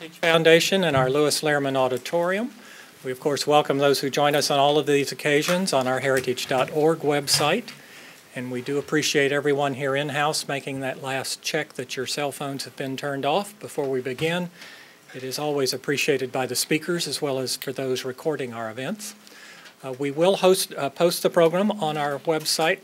Heritage Foundation and our Lewis Lehrman Auditorium. We, of course, welcome those who join us on all of these occasions on our heritage.org website. And we do appreciate everyone here in-house making that last check that your cell phones have been turned off before we begin. It is always appreciated by the speakers as well as for those recording our events. We will post the program on our website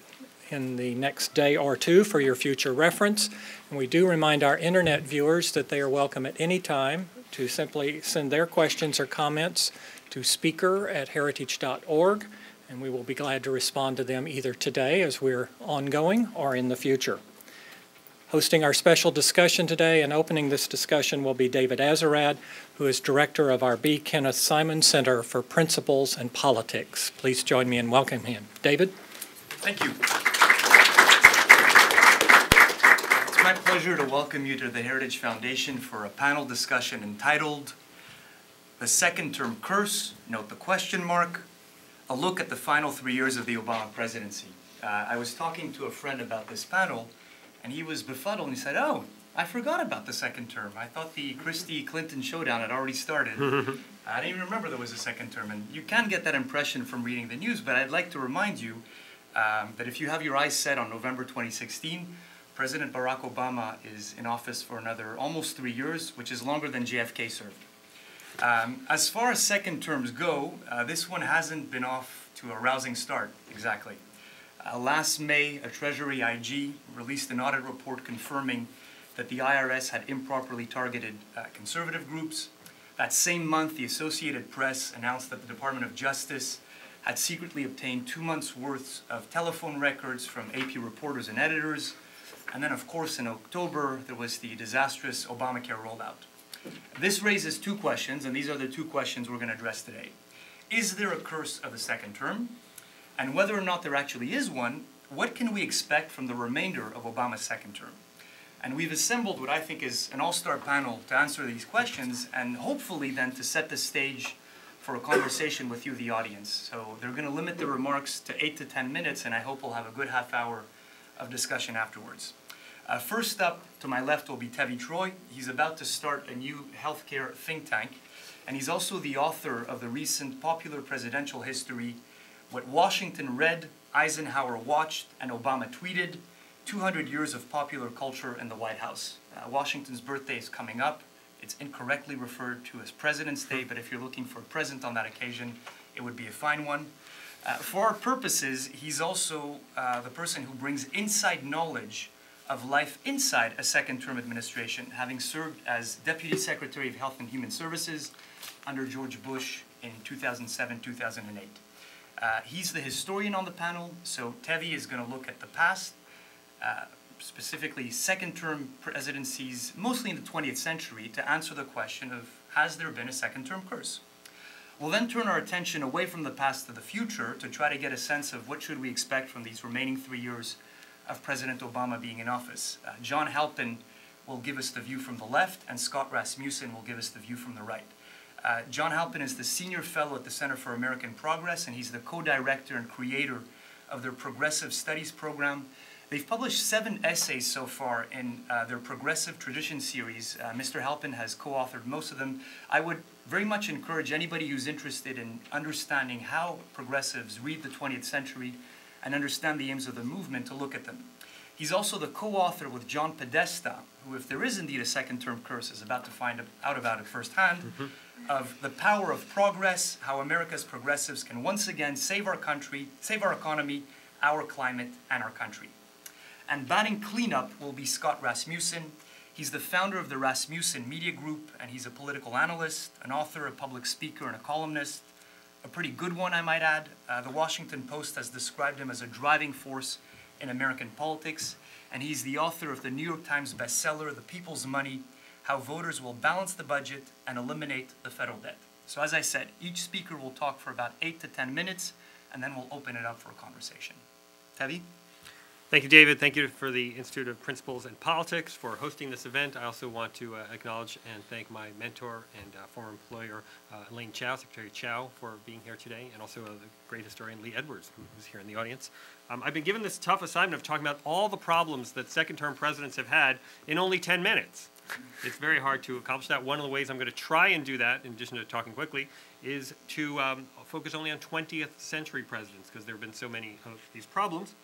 in the next day or two for your future reference. And we do remind our internet viewers that they are welcome at any time to simply send their questions or comments to speaker@heritage.org, and we will be glad to respond to them either today as we're ongoing or in the future. Hosting our special discussion today and opening this discussion will be David Azarad, who is director of our B. Kenneth Simon Center for Principles and Politics. Please join me in welcoming him. David? Thank you. It's my pleasure to welcome you to the Heritage Foundation for a panel discussion entitled The Second Term Curse, note the question mark, a look at the final 3 years of the Obama presidency. I was talking to a friend about this panel, and he was befuddled, and he said, "Oh, I forgot about the second term. I thought the Christie-Clinton showdown had already started. I didn't even remember there was a second term." And you can get that impression from reading the news, but I'd like to remind you that if you have your eyes set on November 2016, President Barack Obama is in office for another almost 3 years, which is longer than JFK served. As far as second terms go, this one hasn't been off to a rousing start, exactly. Last May, a Treasury IG released an audit report confirming that the IRS had improperly targeted conservative groups. That same month, the Associated Press announced that the Department of Justice had secretly obtained 2 months' worth of telephone records from AP reporters and editors. And then, of course, in October, there was the disastrous Obamacare rollout. This raises two questions, and these are the two questions we're going to address today. Is there a curse of the second term? And whether or not there actually is one, what can we expect from the remainder of Obama's second term? And we've assembled what I think is an all-star panel to answer these questions and hopefully then to set the stage for a conversation with you, the audience. So they're going to limit the remarks to 8 to 10 minutes, and I hope we'll have a good half hour of discussion afterwards. First up, to my left, will be Tevi Troy. He's about to start a new healthcare think tank, and he's also the author of the recent popular presidential history, What Washington Read, Eisenhower Watched, and Obama Tweeted, 200 Years of Popular Culture in the White House. Washington's birthday is coming up. It's incorrectly referred to as President's Day, but if you're looking for a present on that occasion, it would be a fine one. For our purposes, he's also the person who brings inside knowledge of life inside a second-term administration, having served as Deputy Secretary of Health and Human Services under George Bush in 2007-2008. He's the historian on the panel, so Tevi is going to look at the past, specifically second-term presidencies, mostly in the 20th century, to answer the question of, has there been a second-term curse? We'll then turn our attention away from the past to the future to try to get a sense of what should we expect from these remaining 3 years of President Obama being in office. John Halpin will give us the view from the left, and Scott Rasmussen will give us the view from the right. John Halpin is the senior fellow at the Center for American Progress, and he's the co-director and creator of their Progressive Studies program. They've published 7 essays so far in their Progressive Tradition series. Mr. Halpin has co-authored most of them. I would very much encourage anybody who's interested in understanding how progressives read the 20th century and understand the aims of the movement to look at them. He's also the co-author with John Podesta, who, if there is indeed a second-term curse, is about to find out about it firsthand, of The Power of Progress, how America's progressives can once again save our country, save our economy, our climate, and our country. And batting cleanup will be Scott Rasmussen. He's the founder of the Rasmussen Media Group, and he's a political analyst, an author, a public speaker, and a columnist. A pretty good one, I might add. The Washington Post has described him as a driving force in American politics, and he's the author of the New York Times bestseller, The People's Money, How Voters Will Balance the Budget and Eliminate the Federal Debt. So as I said, each speaker will talk for about 8 to 10 minutes, and then we'll open it up for a conversation. Tevi? Thank you, David. Thank you for the Institute of Principles and Politics for hosting this event. I also want to acknowledge and thank my mentor and former employer, Elaine Chao, Secretary Chao, for being here today, and also the great historian Lee Edwards, who's here in the audience. I've been given this tough assignment of talking about all the problems that second-term presidents have had in only 10 minutes. It's very hard to accomplish that. One of the ways I'm going to try and do that, in addition to talking quickly, is to focus only on 20th century presidents, because there have been so many of these problems.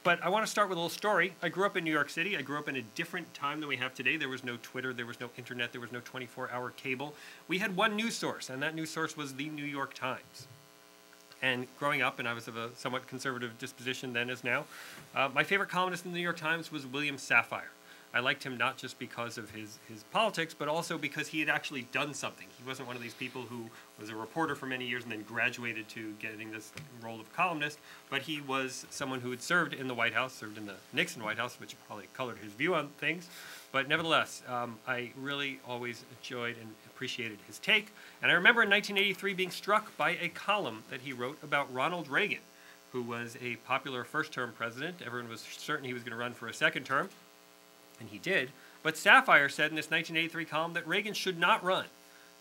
But I want to start with a little story. I grew up in New York City. I grew up in a different time than we have today. There was no Twitter, there was no internet, there was no 24-hour cable. We had one news source, and that news source was the New York Times. And growing up, and I was of a somewhat conservative disposition then as now, my favorite columnist in the New York Times was William Safire. I liked him not just because of his politics, but also because he had actually done something. He wasn't one of these people who was a reporter for many years and then graduated to getting this role of columnist, but he was someone who had served in the White House, served in the Nixon White House, which probably colored his view on things. But nevertheless, I really always enjoyed and appreciated his take. And I remember in 1983 being struck by a column that he wrote about Ronald Reagan, who was a popular first-term president. Everyone was certain he was going to run for a second term. And he did, but Safire said in this 1983 column that Reagan should not run,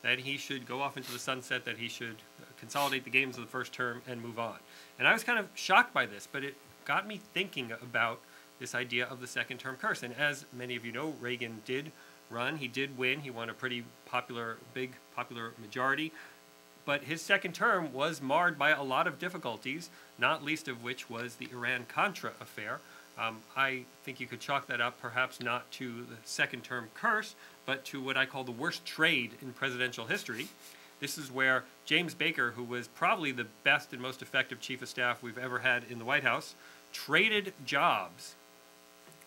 that he should go off into the sunset, that he should consolidate the gains of the first term and move on. And I was kind of shocked by this, but it got me thinking about this idea of the second term curse. And as many of you know, Reagan did run, he did win, he won a pretty big popular majority, but his second term was marred by a lot of difficulties, not least of which was the Iran-Contra affair. I think you could chalk that up perhaps not to the second term curse, but to what I call the worst trade in presidential history. This is where James Baker, who was probably the best and most effective chief of staff we've ever had in the White House, traded jobs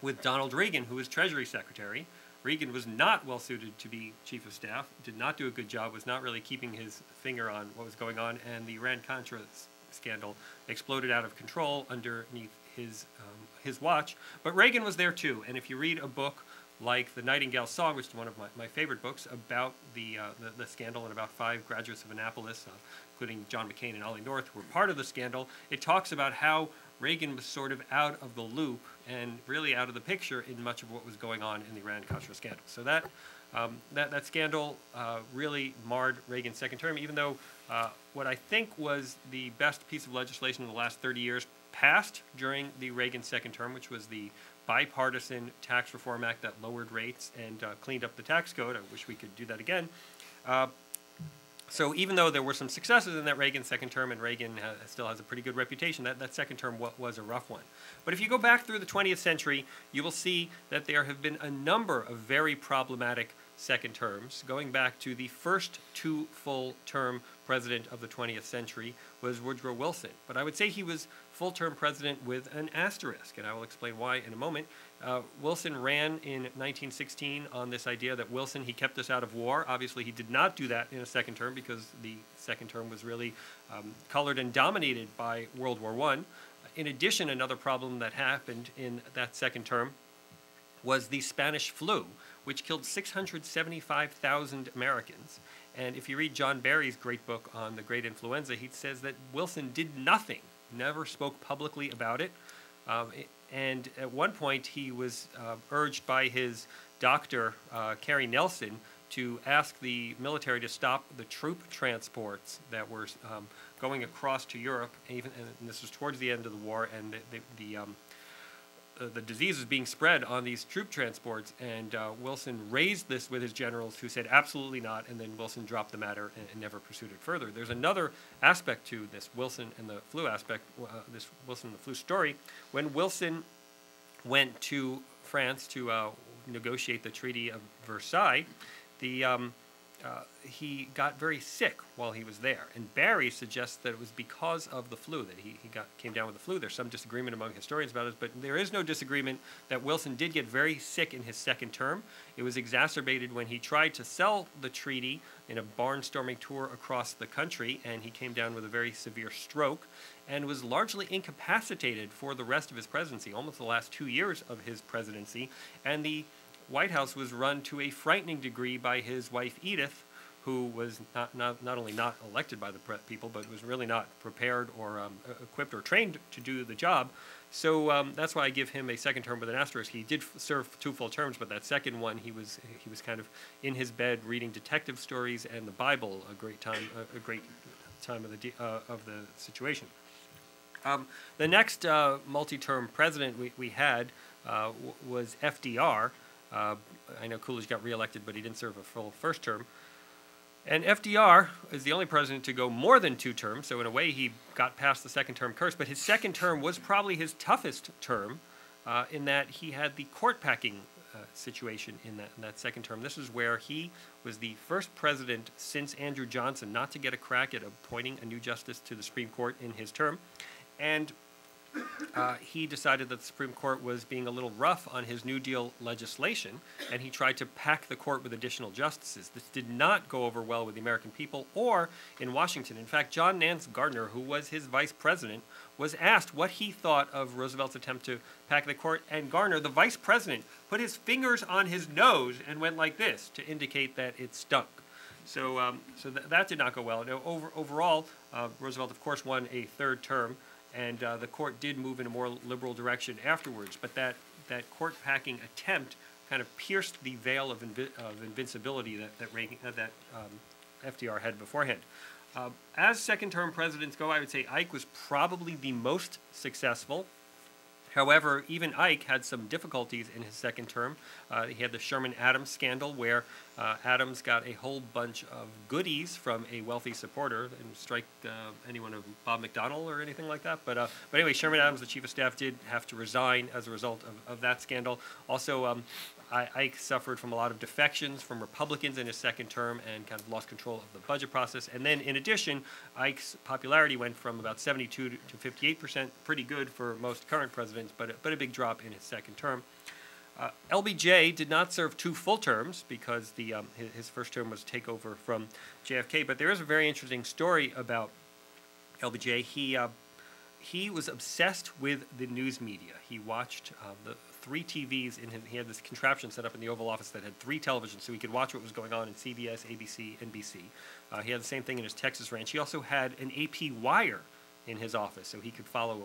with Donald Reagan, who was Treasury Secretary. Reagan was not well suited to be chief of staff, did not do a good job, was not really keeping his finger on what was going on, and the Iran-Contra scandal exploded out of control underneath his watch. But Reagan was there too, and if you read a book like The Nightingale Song, which is one of my favorite books about the scandal and about 5 graduates of Annapolis, including John McCain and Ollie North, who were part of the scandal, it talks about how Reagan was sort of out of the loop and really out of the picture in much of what was going on in the Iran-Contra scandal. So that scandal really marred Reagan's second term, even though what I think was the best piece of legislation in the last 30 years passed during the Reagan second term, which was the bipartisan Tax Reform Act that lowered rates and cleaned up the tax code. I wish we could do that again. So even though there were some successes in that Reagan second term, and Reagan still has a pretty good reputation, that second term was a rough one. But if you go back through the 20th century, you will see that there have been a number of very problematic second terms. Going back to the first 2 full-term president of the 20th century was Woodrow Wilson. But I would say he was full-term president with an asterisk, and I will explain why in a moment. Wilson ran in 1916 on this idea that he kept us out of war. Obviously, he did not do that in a second term because the second term was really colored and dominated by World War I. In addition, another problem that happened in that second term was the Spanish flu, which killed 675,000 Americans. And if you read John Barry's great book on the Great Influenza, he says that Wilson did nothing, never spoke publicly about it. And at one point, he was urged by his doctor, Carrie Nelson, to ask the military to stop the troop transports that were going across to Europe, and this was towards the end of the war, and the disease was being spread on these troop transports, and Wilson raised this with his generals, who said absolutely not, and then Wilson dropped the matter and never pursued it further. There's another aspect to this Wilson and the flu aspect, this Wilson and the flu story. When Wilson went to France to negotiate the Treaty of Versailles, he got very sick while he was there, and Barry suggests that it was because of the flu that he came down with the flu. There's some disagreement among historians about it, but there is no disagreement that Wilson did get very sick in his second term. It was exacerbated when he tried to sell the treaty in a barnstorming tour across the country, and he came down with a very severe stroke and was largely incapacitated for the rest of his presidency, almost the last 2 years of his presidency, and the White House was run to a frightening degree by his wife Edith, who was not only not elected by the people, but was really not prepared or equipped or trained to do the job. So that's why I give him a second term with an asterisk. He did serve 2 full terms, but that second one, he was kind of in his bed reading detective stories and the Bible, a great time of the situation. The next multi-term president we had was FDR. I know Coolidge got reelected, but he didn't serve a full first term. And FDR is the only president to go more than 2 terms, so in a way he got past the second-term curse. But his second term was probably his toughest term, in that he had the court-packing situation in that second term. This is where he was the first president since Andrew Johnson not to get a crack at appointing a new justice to the Supreme Court in his term. And he decided that the Supreme Court was being a little rough on his New Deal legislation, and he tried to pack the court with additional justices. This did not go over well with the American people or in Washington. In fact, John Nance Gardner, who was his vice president, was asked what he thought of Roosevelt's attempt to pack the court, and Garner, the vice president, put his fingers on his nose and went like this to indicate that it stunk. So, that did not go well. Now, overall, Roosevelt, of course, won a 3rd term, and the court did move in a more liberal direction afterwards. But that court-packing attempt kind of pierced the veil of invincibility that FDR had beforehand. As second-term presidents go, I would say Ike was probably the most successful. However, even Ike had some difficulties in his second term. He had the Sherman-Adams scandal, where Adams got a whole bunch of goodies from a wealthy supporter. Didn't strike anyone of Bob McDonnell or anything like that. But anyway, Sherman-Adams, the chief of staff, did have to resign as a result of that scandal. Also, Ike suffered from a lot of defections from Republicans in his second term and kind of lost control of the budget process. And then, in addition, Ike's popularity went from about 72 to 58%, pretty good for most current presidents, but a big drop in his second term. LBJ did not serve 2 full terms because his first term was takeover from JFK. But there is a very interesting story about LBJ. He was obsessed with the news media. He watched the 3 TVs he had this contraption set up in the Oval Office that had 3 televisions, so he could watch what was going on in CBS, ABC, NBC. He had the same thing in his Texas ranch. He also had an AP wire in his office, so he could follow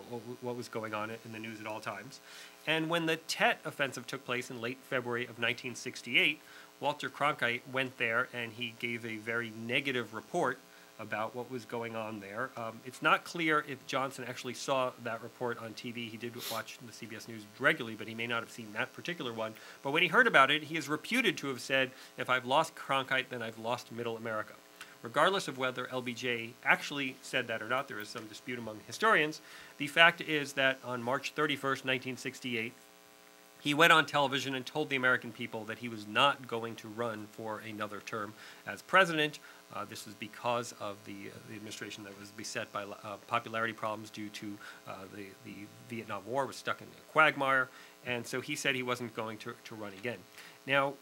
what was going on in the news at all times. And when the Tet offensive took place in late February of 1968, Walter Cronkite went there and he gave a very negative report about what was going on there. It's not clear if Johnson actually saw that report on TV. He did watch the CBS News regularly, but he may not have seen that particular one. But when he heard about it, he is reputed to have said, "If I've lost Cronkite, then I've lost Middle America." Regardless of whether LBJ actually said that or not, there is some dispute among historians. The fact is that on March 31st, 1968, he went on television and told the American people that he was not going to run for another term as president. This was because of the administration that was beset by popularity problems due to the Vietnam War, was stuck in a quagmire, and so he said he wasn't going to run again. Now,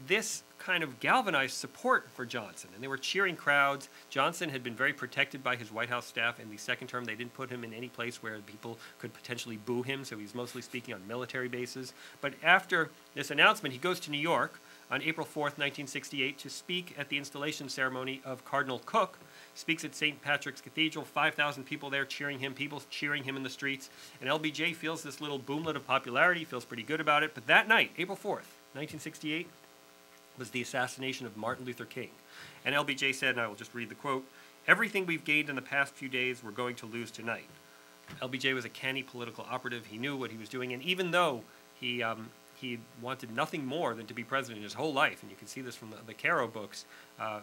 this kind of galvanized support for Johnson, and they were cheering crowds. Johnson had been very protected by his White House staff in the second term. They didn't put him in any place where people could potentially boo him, so he's mostly speaking on military bases. But after this announcement, he goes to New York on April 4th, 1968, to speak at the installation ceremony of Cardinal Cook. Speaks at St. Patrick's Cathedral, 5,000 people there cheering him, people cheering him in the streets. And LBJ feels this little boomlet of popularity, feels pretty good about it. But that night, April 4th, 1968, was the assassination of Martin Luther King. And LBJ said, and I will just read the quote, "Everything we've gained in the past few days, we're going to lose tonight." LBJ was a canny political operative. He knew what he was doing, and even though he wanted nothing more than to be president his whole life, and you can see this from the Caro books,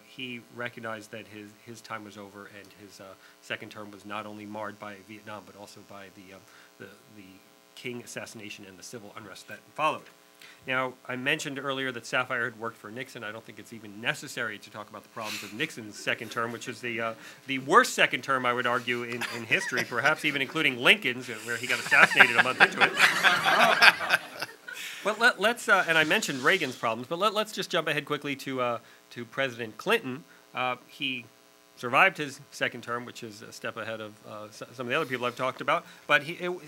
he recognized that his time was over, and his second term was not only marred by Vietnam, but also by the King assassination and the civil unrest that followed. Now, I mentioned earlier that Sapphire had worked for Nixon. I don't think it's even necessary to talk about the problems of Nixon's second term, which is the worst second term, I would argue, in history, perhaps even including Lincoln's, where he got assassinated a month into it. But let's, and I mentioned Reagan's problems, but let's just jump ahead quickly to President Clinton. He survived his second term, which is a step ahead of some of the other people I've talked about. But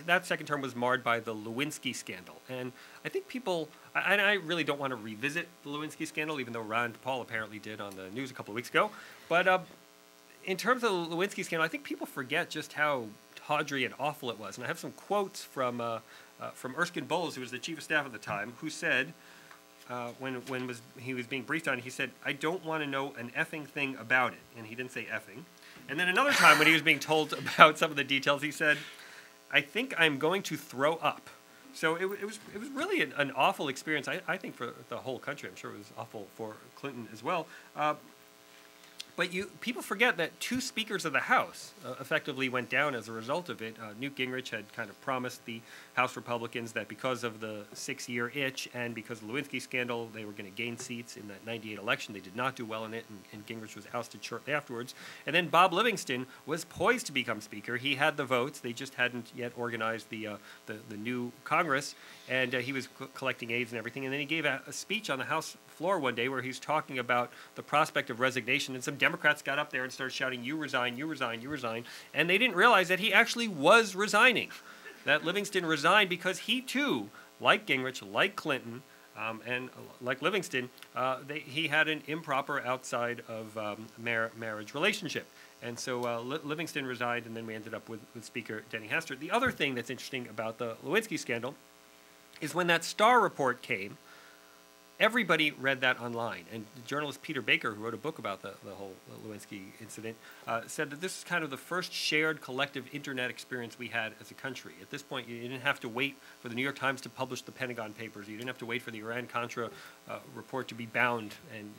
that second term was marred by the Lewinsky scandal. And I think people, and I really don't want to revisit the Lewinsky scandal, even though Rand Paul apparently did on the news a couple of weeks ago. But in terms of the Lewinsky scandal, I think people forget just how tawdry and awful it was. And I have some quotes from Erskine Bowles, who was the chief of staff at the time, who said, when he was being briefed on it, he said, "I don't want to know an effing thing about it." And he didn't say effing. And then another time when he was being told about some of the details, he said, "I think I'm going to throw up. So it was really an awful experience, I think, for the whole country. I'm sure it was awful for Clinton as well. But people forget that 2 speakers of the House effectively went down as a result of it. Newt Gingrich had kind of promised the House Republicans that because of the 6-year itch and because of the Lewinsky scandal, they were going to gain seats in that '98 election. They did not do well in it, and Gingrich was ousted shortly afterwards. And then Bob Livingston was poised to become Speaker. He had the votes. They just hadn't yet organized the new Congress, and he was collecting aides and everything. And then he gave a speech on the House floor one day where he's talking about the prospect of resignation, and some Democrats got up there and started shouting, "You resign, you resign, you resign," and they didn't realize that he actually was resigning, that Livingston resigned because he too, like Gingrich, like Clinton, and like Livingston, he had an improper outside of marriage relationship. And so Livingston resigned, and then we ended up with Speaker Denny Hastert. The other thing that's interesting about the Lewinsky scandal is when that Starr report came, everybody read that online. And journalist Peter Baker, who wrote a book about the whole Lewinsky incident, said that this is kind of the first shared collective internet experience we had as a country. At this point, you didn't have to wait for the New York Times to publish the Pentagon Papers. You didn't have to wait for the Iran-Contra report to be bound and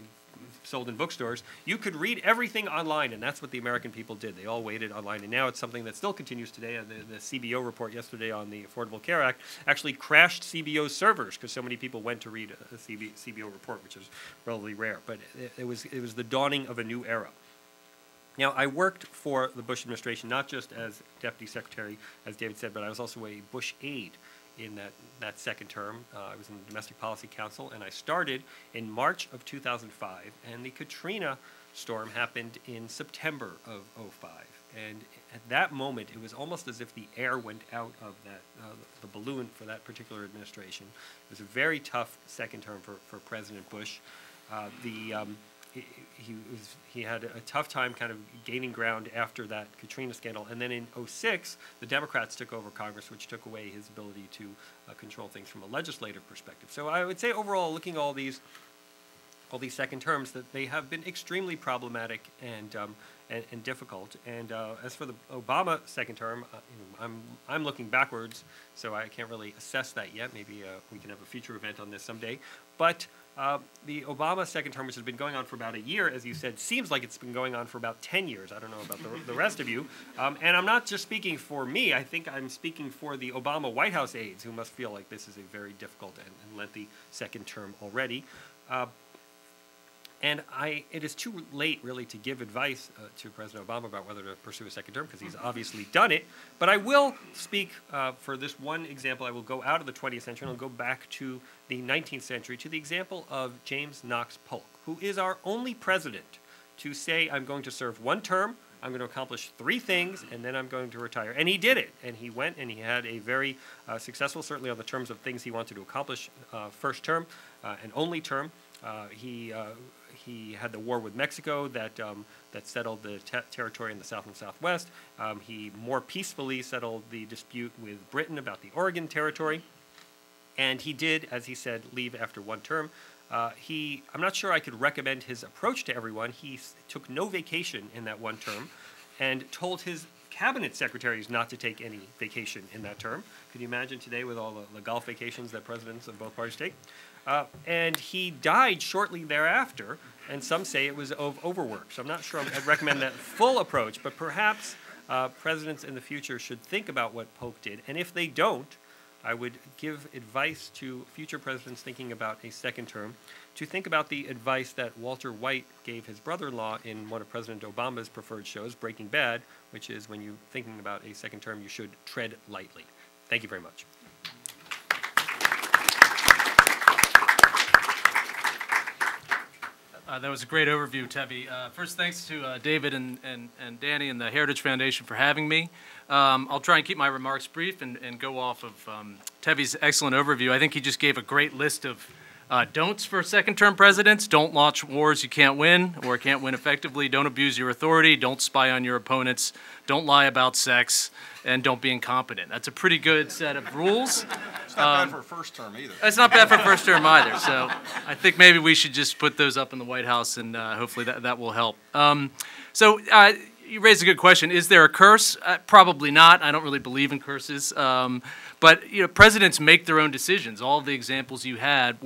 sold in bookstores. You could read everything online, and that's what the American people did. They all waited online, and now it's something that still continues today. The CBO report yesterday on the Affordable Care Act actually crashed CBO's servers because so many people went to read a CBO report, which is relatively rare. But it was the dawning of a new era. Now, I worked for the Bush administration, not just as Deputy Secretary, as David said, but I was also a Bush aide in that second term. I was in the Domestic Policy Council, and I started in March of 2005, and the Katrina storm happened in September of 2005. And at that moment, it was almost as if the air went out of the balloon for that particular administration. It was a very tough second term for President Bush. He had a tough time kind of gaining ground after that Katrina scandal. And then in 2006, the Democrats took over Congress, which took away his ability to control things from a legislative perspective. So I would say overall, looking at all these second terms, that they have been extremely problematic and difficult. And as for the Obama second term, I'm looking backwards, so I can't really assess that yet. Maybe we can have a future event on this someday. But the Obama second term, which has been going on for about a year, as you said, seems like it's been going on for about 10 years. I don't know about the rest of you. And I'm not just speaking for me. I think I'm speaking for the Obama White House aides, who must feel like this is a very difficult and lengthy second term already. And it is too late, really, to give advice to President Obama about whether to pursue a second term, because he's obviously done it. But I will speak for this one example. I will go out of the 20th century and I'll go back to the 19th century, to the example of James Knox Polk, who is our only president to say, I'm going to serve one term, I'm going to accomplish 3 things, and then I'm going to retire. And he did it. And he went and he had a very successful, certainly on the terms of things he wanted to accomplish, first term and only term. He had the war with Mexico that settled the territory in the South and Southwest. He more peacefully settled the dispute with Britain about the Oregon Territory. And he did, as he said, leave after one term. I'm not sure I could recommend his approach to everyone. He took no vacation in that one term and told his cabinet secretaries not to take any vacation in that term. Could you imagine today with all the golf vacations that presidents of both parties take? And he died shortly thereafter, and some say it was of overwork. So I'm not sure I'd recommend that full approach, but perhaps presidents in the future should think about what Polk did. And if they don't, I would give advice to future presidents thinking about a second term to think about the advice that Walter White gave his brother-in-law in one of President Obama's preferred shows, Breaking Bad, which is when you're thinking about a second term, you should tread lightly. Thank you very much. That was a great overview, Tevye. First, thanks to David and Danny and the Heritage Foundation for having me. I'll try and keep my remarks brief and go off of Tevye's excellent overview. I think he just gave a great list of don'ts for second-term presidents. Don't launch wars you can't win or can't win effectively. Don't abuse your authority. Don't spy on your opponents. Don't lie about sex. And don't be incompetent. That's a pretty good set of rules. It's not bad for a first term either. It's not bad for first term either. So I think maybe we should just put those up in the White House, and hopefully that will help. you raised a good question. Is there a curse? Probably not. I don't really believe in curses. But presidents make their own decisions. All of the examples you had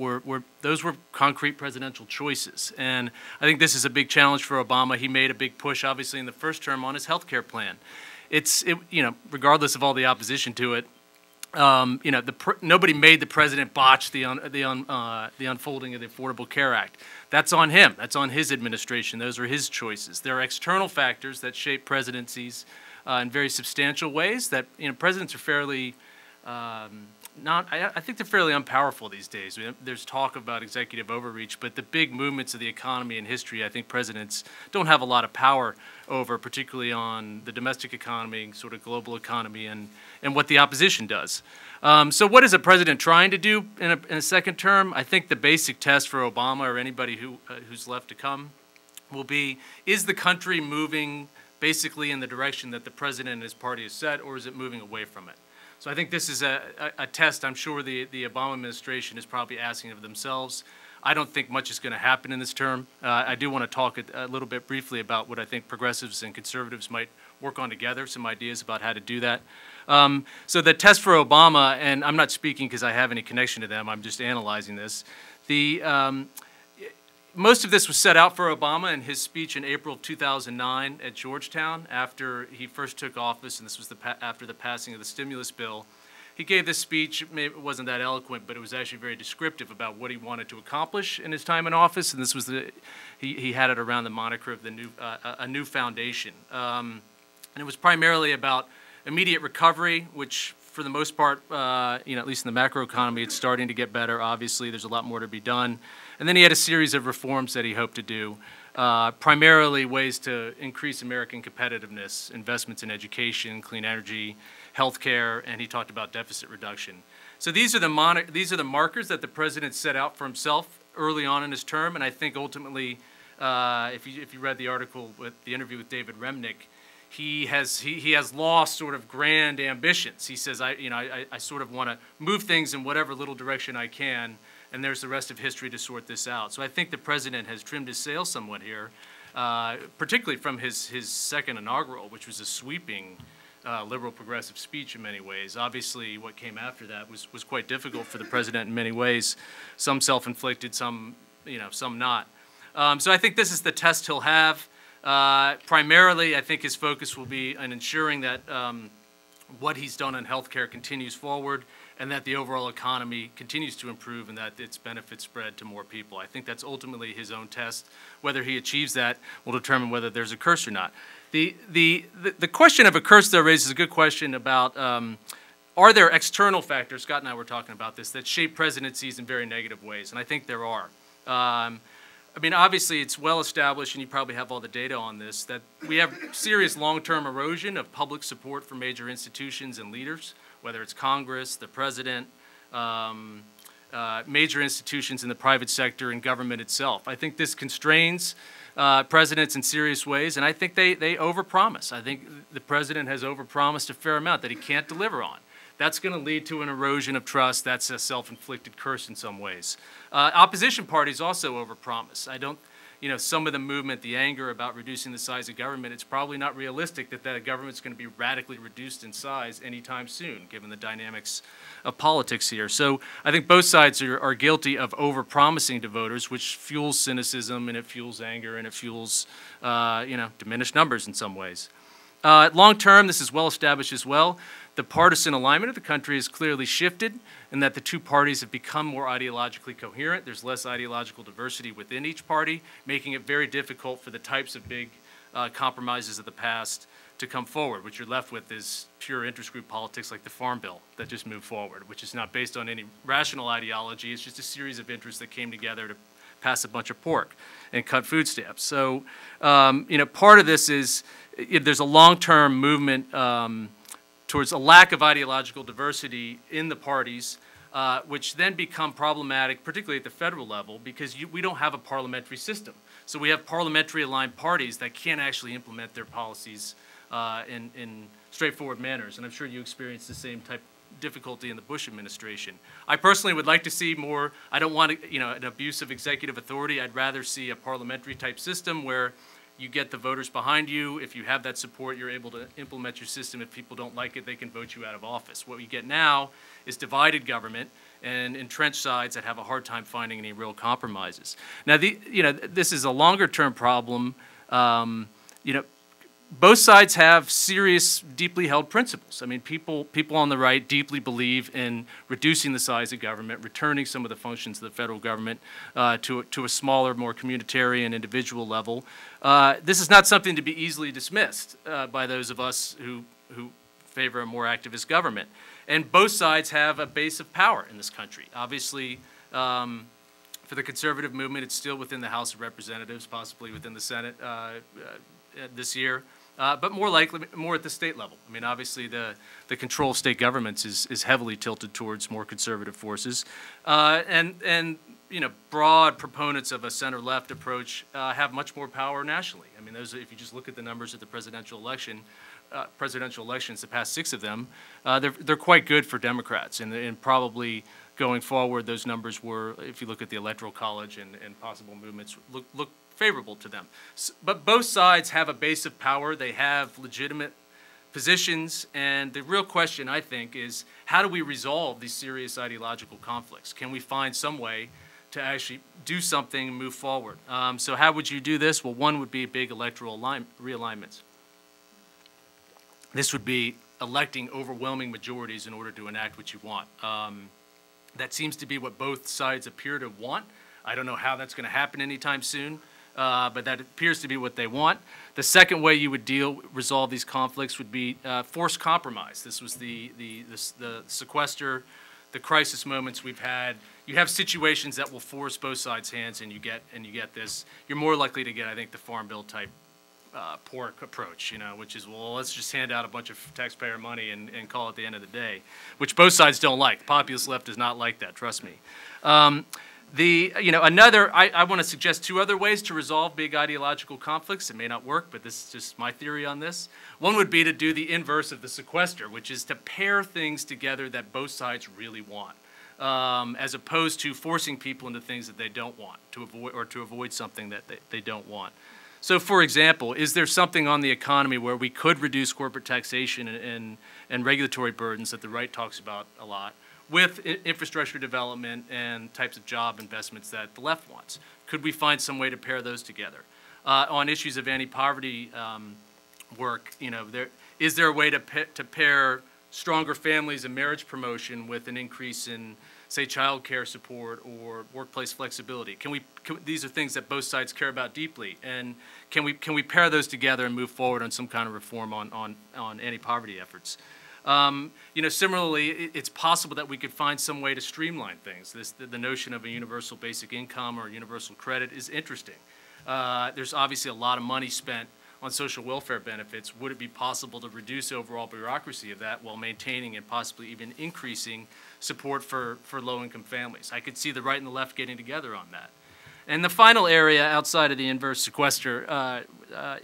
those were concrete presidential choices. And I think this is a big challenge for Obama. He made a big push, obviously, in the first term on his health care plan. Regardless of all the opposition to it, nobody made the president botch the unfolding of the Affordable Care Act. That's on him. That's on his administration. Those are his choices. There are external factors that shape presidencies in very substantial ways. That presidents are fairly I think they're fairly unpowerful these days. There's talk about executive overreach, but the big movements of the economy and history, I think presidents don't have a lot of power over, particularly on the domestic economy, sort of global economy, and what the opposition does. So what is a president trying to do in a second term? I think the basic test for Obama or anybody who's left to come will be, is the country moving basically in the direction that the president and his party has set, or is it moving away from it? So I think this is a test I'm sure the Obama administration is probably asking of themselves. I don't think much is going to happen in this term. I do want to talk a little bit briefly about what I think progressives and conservatives might work on together, some ideas about how to do that. So the test for Obama, and I'm not speaking because I have any connection to them, I'm just analyzing this. Most of this was set out for Obama in his speech in April of 2009 at Georgetown after he first took office, and this was after the passing of the stimulus bill. He gave this speech. It wasn't that eloquent, but it was actually very descriptive about what he wanted to accomplish in his time in office, and this was he had it around the moniker of a new foundation. And it was primarily about immediate recovery, which for the most part, at least in the macroeconomy, it's starting to get better. Obviously, there's a lot more to be done. And then he had a series of reforms that he hoped to do, primarily ways to increase American competitiveness, investments in education, clean energy, healthcare, and he talked about deficit reduction. So these are the markers that the president set out for himself early on in his term, and I think ultimately, if you read the article with the interview with David Remnick, he has lost sort of grand ambitions. He says, I sort of want to move things in whatever little direction I can, and there's the rest of history to sort this out. So I think the president has trimmed his sails somewhat here, particularly from his second inaugural, which was a sweeping liberal progressive speech in many ways. Obviously, what came after that was quite difficult for the president in many ways, some self-inflicted, some not. So I think this is the test he'll have. Primarily, I think his focus will be on ensuring that what he's done on healthcare continues forward, and that the overall economy continues to improve and that its benefits spread to more people. I think that's ultimately his own test. Whether he achieves that will determine whether there's a curse or not. The question of a curse, though, raises a good question about are there external factors, Scott and I were talking about this, that shape presidencies in very negative ways, and I think there are. Obviously, it's well established, and you probably have all the data on this, that we have serious long-term erosion of public support for major institutions and leaders, whether it's Congress, the president, major institutions in the private sector, and government itself. I think this constrains presidents in serious ways, and I think they overpromise. I think the president has overpromised a fair amount that he can't deliver on. That's going to lead to an erosion of trust. That's a self-inflicted curse in some ways. Opposition parties also overpromise. Some of the movement, the anger about reducing the size of government, it's probably not realistic that the government's going to be radically reduced in size anytime soon, given the dynamics of politics here. So I think both sides are guilty of overpromising to voters, which fuels cynicism, and it fuels anger, and it fuels, diminished numbers in some ways. Long term, this is well established as well. The partisan alignment of the country has clearly shifted, and that the two parties have become more ideologically coherent. There's less ideological diversity within each party, making it very difficult for the types of big compromises of the past to come forward. What you're left with is pure interest group politics like the Farm Bill that just moved forward, which is not based on any rational ideology. It's just a series of interests that came together to pass a bunch of pork and cut food stamps. So, part of this is there's a long-term movement towards a lack of ideological diversity in the parties, which then become problematic, particularly at the federal level, because we don't have a parliamentary system. So we have parliamentary aligned parties that can't actually implement their policies in straightforward manners. And I'm sure you experienced the same type of difficulty in the Bush administration. I personally would like to see more. I don't want an abuse of executive authority. I'd rather see a parliamentary type system where you get the voters behind you. If you have that support, you're able to implement your system. If people don't like it, they can vote you out of office. What we get now is divided government and entrenched sides that have a hard time finding any real compromises. Now, this is a longer-term problem. Both sides have serious, deeply held principles. I mean, people on the right deeply believe in reducing the size of government, returning some of the functions of the federal government to a smaller, more communitarian, individual level. This is not something to be easily dismissed by those of us who favor a more activist government. And both sides have a base of power in this country. Obviously, for the conservative movement, it's still within the House of Representatives, possibly within the Senate this year. But more likely, more at the state level. I mean, obviously, the control of state governments is heavily tilted towards more conservative forces, and broad proponents of a center-left approach have much more power nationally. I mean, if you just look at the numbers of the presidential elections, the past 6 of them, they're quite good for Democrats, and probably going forward, those numbers were, if you look at the Electoral College and possible movements, look favorable to them. But both sides have a base of power. They have legitimate positions, and the real question, I think, is how do we resolve these serious ideological conflicts? Can we find some way to actually do something and move forward? So how would you do this? Well, one would be big electoral realignments. This would be electing overwhelming majorities in order to enact what you want. That seems to be what both sides appear to want. I don't know how that's going to happen anytime soon. But that appears to be what they want. The second way you would resolve these conflicts would be forced compromise. This was the sequester, the crisis moments we've had. You have situations that will force both sides' hands, and you get this. You're more likely to get, I think, the Farm Bill type pork approach, which is, well, let's just hand out a bunch of taxpayer money and call it the end of the day, which both sides don't like. The populist left does not like that, trust me. I want to suggest 2 other ways to resolve big ideological conflicts. It may not work, but this is just my theory on this. One would be to do the inverse of the sequester, which is to pair things together that both sides really want, as opposed to forcing people into things that they don't want, to avoid something that they don't want. So, for example, is there something on the economy where we could reduce corporate taxation and regulatory burdens that the right talks about a lot, with infrastructure development and types of job investments that the left wants? Could we find some way to pair those together? On issues of anti-poverty work, is there a way to pair stronger families and marriage promotion with an increase in, say, child care support or workplace flexibility? These are things that both sides care about deeply, and can we pair those together and move forward on some kind of reform on anti-poverty efforts? Similarly, it's possible that we could find some way to streamline things. The notion of a universal basic income or universal credit is interesting. There's obviously a lot of money spent on social welfare benefits. Would it be possible to reduce overall bureaucracy of that while maintaining and possibly even increasing support for low-income families? I could see the right and the left getting together on that. And the final area outside of the inverse sequester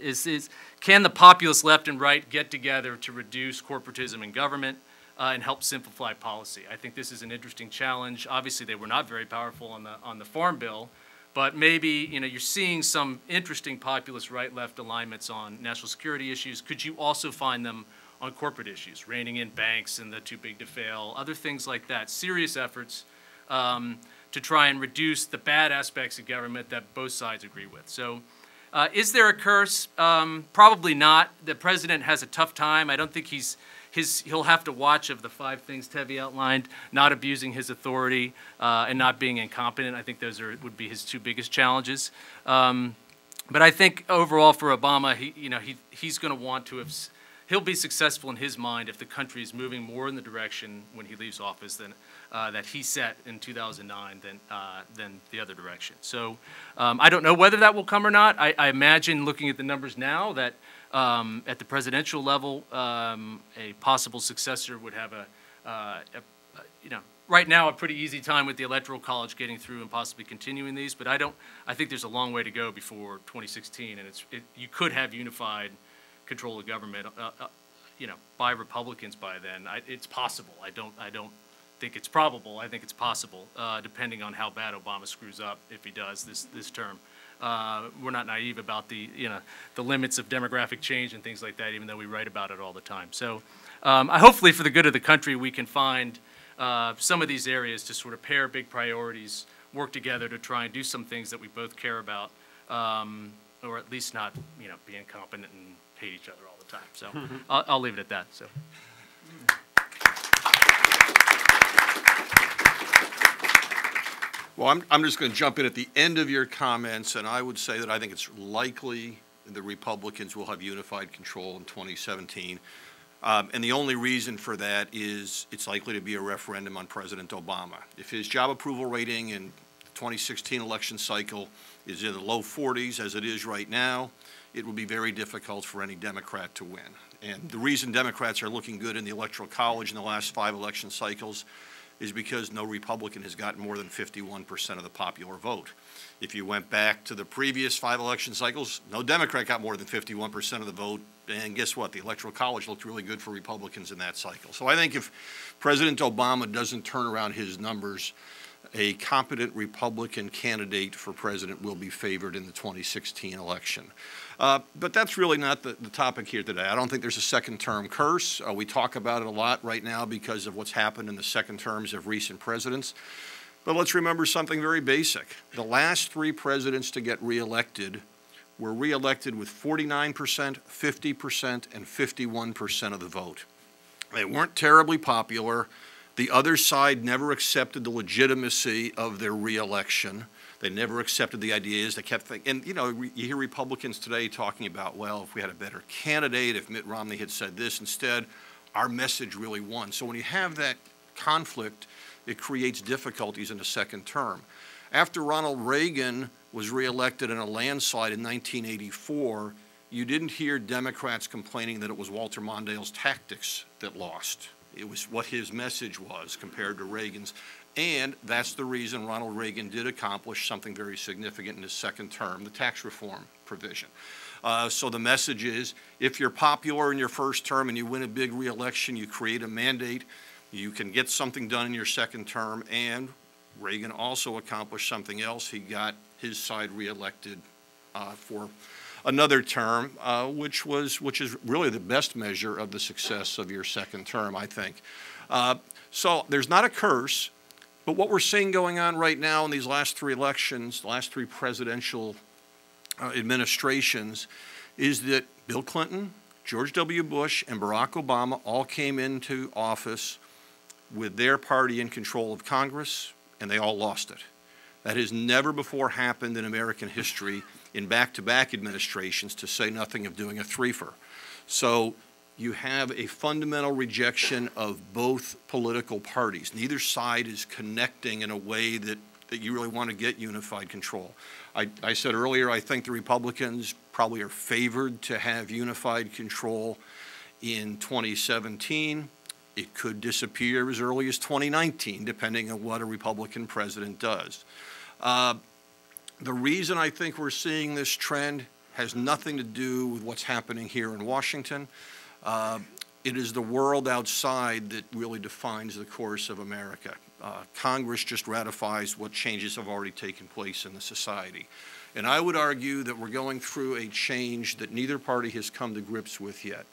is can the populist left and right get together to reduce corporatism in government and help simplify policy? I think this is an interesting challenge. Obviously, they were not very powerful on the Farm Bill, but maybe you're seeing some interesting populist right-left alignments on national security issues. Could you also find them on corporate issues, reining in banks and the too big to fail, other things like that? Serious efforts to try and reduce the bad aspects of government that both sides agree with. So is there a curse? Probably not. The president has a tough time. I don't think he'll have to watch, of the 5 things Tevi outlined, not abusing his authority and not being incompetent. I think those would be his 2 biggest challenges. But I think overall for Obama, he's going to want to have. He'll be successful in his mind if the country is moving more in the direction when he leaves office than that he set in 2009 than the other direction. So I don't know whether that will come or not. I imagine, looking at the numbers now, that at the presidential level, a possible successor would have right now a pretty easy time with the Electoral College getting through and possibly continuing these. But I think there's a long way to go before 2016, and you could have unified control of government, by Republicans by then. It's possible. I don't think it's probable. I think it's possible, depending on how bad Obama screws up, if he does this term. We're not naive about the limits of demographic change and things like that, even though we write about it all the time. So hopefully for the good of the country, we can find some of these areas to sort of pair big priorities, work together to try and do some things that we both care about, or at least not, be incompetent and hate each other all the time. So I'll leave it at that. So. Well, I'm just going to jump in at the end of your comments, and I would say that I think it's likely the Republicans will have unified control in 2017. And the only reason for that is it's likely to be a referendum on President Obama. If his job approval rating in the 2016 election cycle is in the low 40s, as it is right now, it will be very difficult for any Democrat to win. And the reason Democrats are looking good in the Electoral College in the last 5 election cycles is because no Republican has gotten more than 51% of the popular vote. If you went back to the previous 5 election cycles, no Democrat got more than 51% of the vote, and guess what? The Electoral College looked really good for Republicans in that cycle. So I think if President Obama doesn't turn around his numbers, a competent Republican candidate for president will be favored in the 2016 election. But that's really not the topic here today. I don't think there's a second-term curse. We talk about it a lot right now because of what's happened in the second terms of recent presidents. But let's remember something very basic. The last 3 presidents to get reelected were reelected with 49%, 50%, and 51% of the vote. They weren't terribly popular. The other side never accepted the legitimacy of their reelection. They never accepted the ideas. They kept thinking, and you hear Republicans today talking about, well, if we had a better candidate, if Mitt Romney had said this instead, our message really won. So when you have that conflict, it creates difficulties in the second term. After Ronald Reagan was reelected in a landslide in 1984, you didn't hear Democrats complaining that it was Walter Mondale's tactics that lost. It was what his message was compared to Reagan's. And that's the reason Ronald Reagan did accomplish something very significant in his second term, the tax reform provision. So the message is, if you're popular in your first term and you win a big re-election, you create a mandate, you can get something done in your second term. And Reagan also accomplished something else. He got his side reelected for another term, which is really the best measure of the success of your second term, I think. So there's not a curse, but what we're seeing going on right now in these last 3 elections, last 3 presidential administrations, is that Bill Clinton, George W. Bush, and Barack Obama all came into office with their party in control of Congress, and they all lost it. That has never before happened in American history in back-to-back administrations, to say nothing of doing a threefer. So you have a fundamental rejection of both political parties. Neither side is connecting in a way that you really want to get unified control. I said earlier, I think the Republicans probably are favored to have unified control in 2017. It could disappear as early as 2019, depending on what a Republican president does. The reason I think we're seeing this trend has nothing to do with what's happening here in Washington. It is the world outside that really defines the course of America. Congress just ratifies what changes have already taken place in the society. And I would argue that we're going through a change that neither party has come to grips with yet.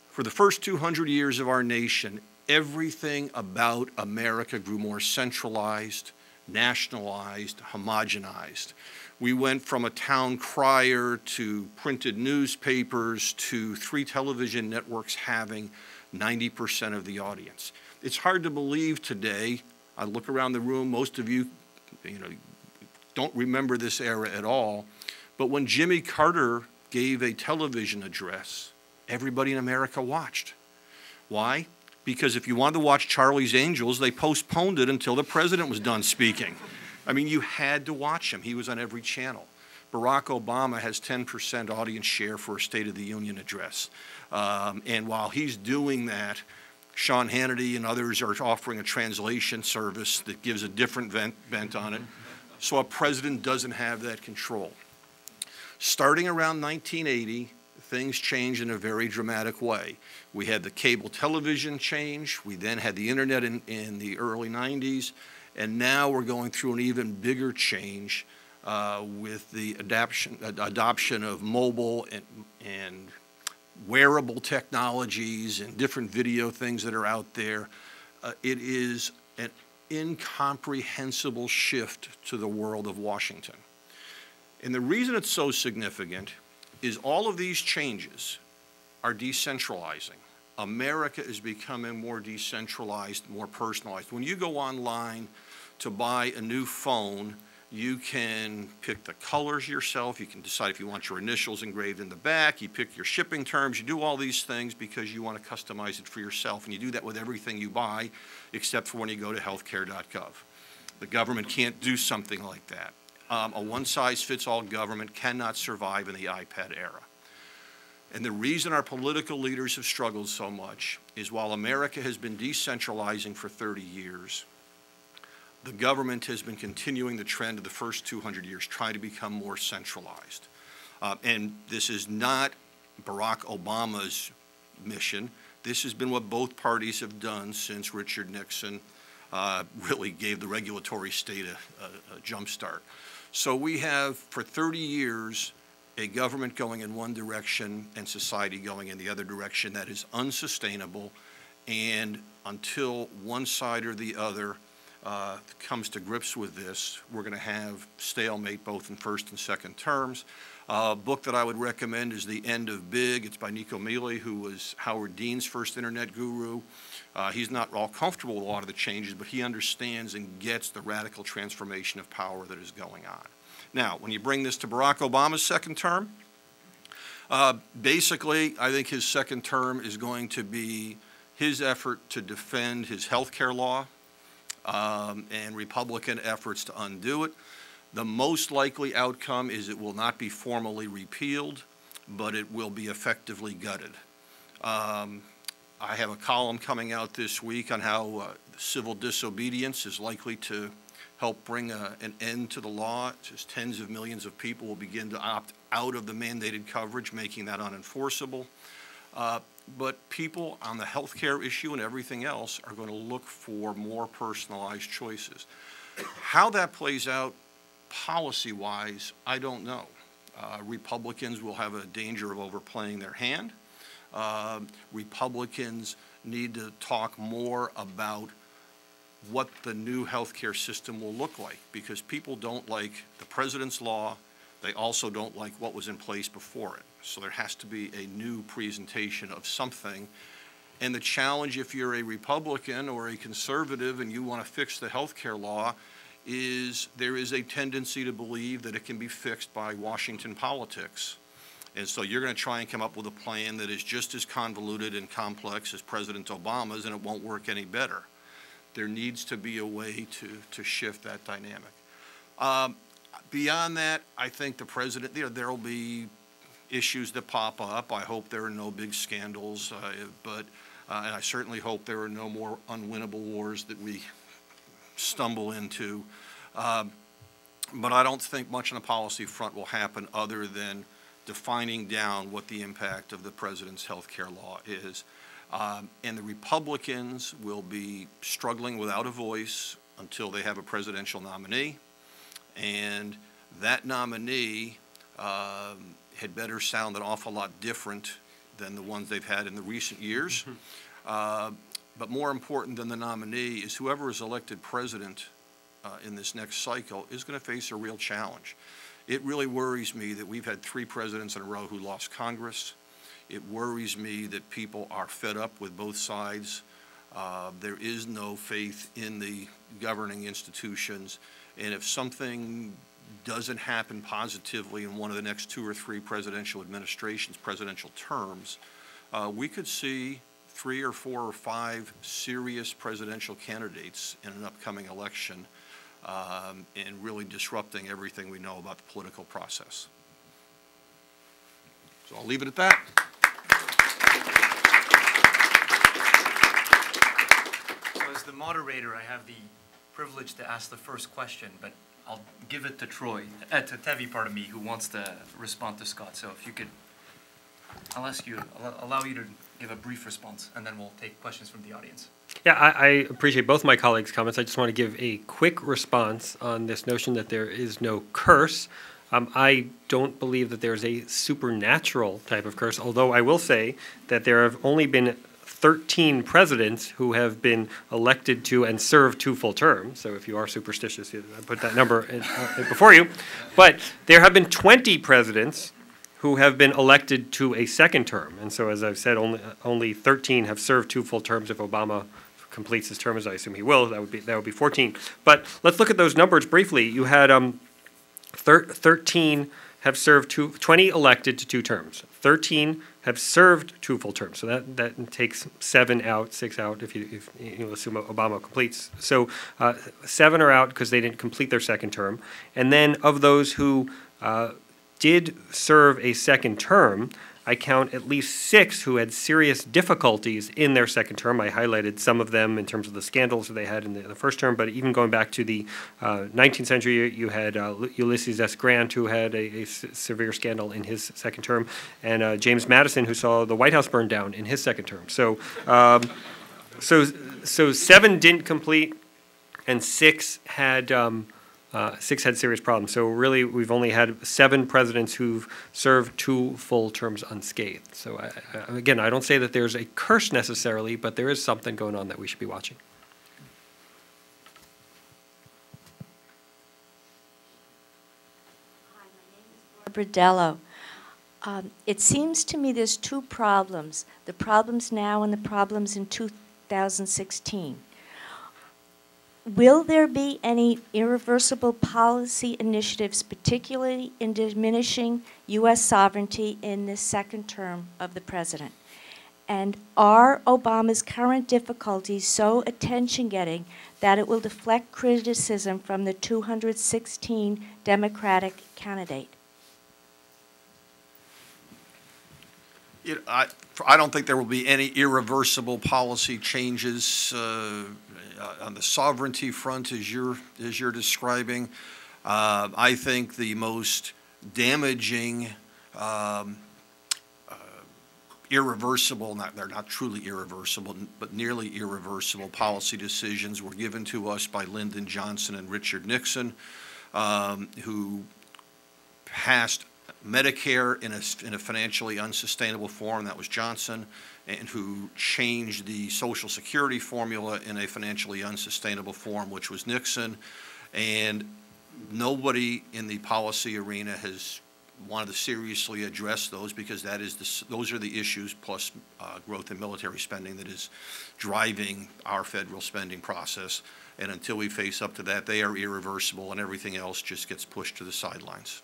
For the first 200 years of our nation, everything about America grew more centralized, nationalized, homogenized. We went from a town crier to printed newspapers to 3 television networks having 90% of the audience. It's hard to believe today. I look around the room, most of you, don't remember this era at all, but when Jimmy Carter gave a television address, everybody in America watched. Why? Because if you wanted to watch Charlie's Angels, they postponed it until the president was done speaking. I mean, you had to watch him. He was on every channel. Barack Obama has 10% audience share for a State of the Union address. And while he's doing that, Sean Hannity and others are offering a translation service that gives a different bent on it. So a president doesn't have that control. Starting around 1980 things change in a very dramatic way. We had the cable television change. We then had the internet in the early 90s. And now we're going through an even bigger change with the adoption of mobile and wearable technologies and different video things that are out there. It is an incomprehensible shift to the world of Washington. And the reason it's so significant is all of these changes are decentralizing. America is becoming more decentralized, more personalized. When you go online to buy a new phone, you can pick the colors yourself. You can decide if you want your initials engraved in the back. You pick your shipping terms. You do all these things because you want to customize it for yourself. And you do that with everything you buy, except for when you go to healthcare.gov. The government can't do something like that. A one-size-fits-all government cannot survive in the iPad era. And the reason our political leaders have struggled so much is while America has been decentralizing for 30 years, the government has been continuing the trend of the first 200 years, trying to become more centralized. And this is not Barack Obama's mission. This has been what both parties have done since Richard Nixon really gave the regulatory state a jump start. So we have, for 30 years, a government going in one direction and society going in the other direction that is unsustainable, and until one side or the other comes to grips with this, we're going to have stalemate both in first and second terms. A book that I would recommend is The End of Big. It's by Nico Mealy, who was Howard Dean's first internet guru. He's not all comfortable with a lot of the changes, but he understands and gets the radical transformation of power that is going on. Now, when you bring this to Barack Obama's second term, basically, I think his second term is going to be his effort to defend his health care law, and Republican efforts to undo it. The most likely outcome is it will not be formally repealed, but it will be effectively gutted. I have a column coming out this week on how civil disobedience is likely to help bring an end to the law. Just tens of millions of people will begin to opt out of the mandated coverage, making that unenforceable. But people on the health care issue and everything else are going to look for more personalized choices. How that plays out policy-wise, I don't know. Republicans will have a danger of overplaying their hand. Republicans need to talk more about what the new health care system will look like, because people don't like the president's law. They also don't like what was in place before it. So there has to be a new presentation of something. And the challenge, if you're a Republican or a conservative and you want to fix the health care law, is there is a tendency to believe that it can be fixed by Washington politics. And so you're going to try and come up with a plan that is just as convoluted and complex as President Obama's, and it won't work any better. There needs to be a way to shift that dynamic. Beyond that, I think the president, there will be issues that pop up. I hope there are no big scandals, and I certainly hope there are no more unwinnable wars that we stumble into. But I don't think much on the policy front will happen other than defining down what the impact of the president's health care law is. And the Republicans will be struggling without a voice until they have a presidential nominee. And that nominee had better sound an awful lot different than the ones they've had in the recent years. But more important than the nominee is whoever is elected president in this next cycle is going to face a real challenge. It really worries me that we've had 3 presidents in a row who lost Congress. It worries me that people are fed up with both sides. There is no faith in the governing institutions. And if something doesn't happen positively in one of the next 2 or 3 presidential administrations, presidential terms, we could see 3 or 4 or 5 serious presidential candidates in an upcoming election, and really disrupting everything we know about the political process. So I'll leave it at that. So as the moderator, I have the privilege to ask the first question, but I'll give it to Tevi, pardon me, who wants to respond to Scott. So if you could I'll allow you to give a brief response, and then we'll take questions from the audience. Yeah, I appreciate both my colleagues' comments. I just want to give a quick response on this notion that there is no curse. I don't believe that there's a supernatural type of curse, although I will say that there have only been 13 presidents who have been elected to and served 2 full terms. So if you are superstitious, I put that number before you. But there have been 20 presidents who have been elected to a second term. And so, as I've said, only 13 have served 2 full terms. If Obama completes his term, as I assume he will, that would be 14. But let's look at those numbers briefly. You had 13 have served 20 elected to 2 terms. 13 have served 2 full terms. So that takes 7 out, 6 out if you assume Obama completes. So 7 are out because they didn't complete their second term. And then of those who did serve a second term, I count at least 6 who had serious difficulties in their second term. I highlighted some of them in terms of the scandals that they had in the first term, but even going back to the 19th century, you had Ulysses S. Grant, who had a severe scandal in his second term, and James Madison, who saw the White House burn down in his second term. So 7 didn't complete, and 6 had serious problems. So really, we've only had 7 presidents who've served 2 full terms unscathed. So again, I don't say that there's a curse necessarily, but there is something going on that we should be watching. Hi, my name is Barbara Dello. It seems to me there's 2 problems, the problems now and the problems in 2016. Will there be any irreversible policy initiatives, particularly in diminishing U.S. sovereignty in this second term of the president? And are Obama's current difficulties so attention-getting that it will deflect criticism from the 216 Democratic candidate? I don't think there will be any irreversible policy changes on the sovereignty front as you're describing. I think the most damaging, irreversible, they're not truly irreversible, but nearly irreversible policy decisions were given to us by Lyndon Johnson and Richard Nixon, who passed Medicare in a financially unsustainable form, that was Johnson, and who changed the Social Security formula in a financially unsustainable form, which was Nixon. And nobody in the policy arena has wanted to seriously address those, because those are the issues, plus growth in military spending, that is driving our federal spending process. And until we face up to that, they are irreversible, and everything else just gets pushed to the sidelines.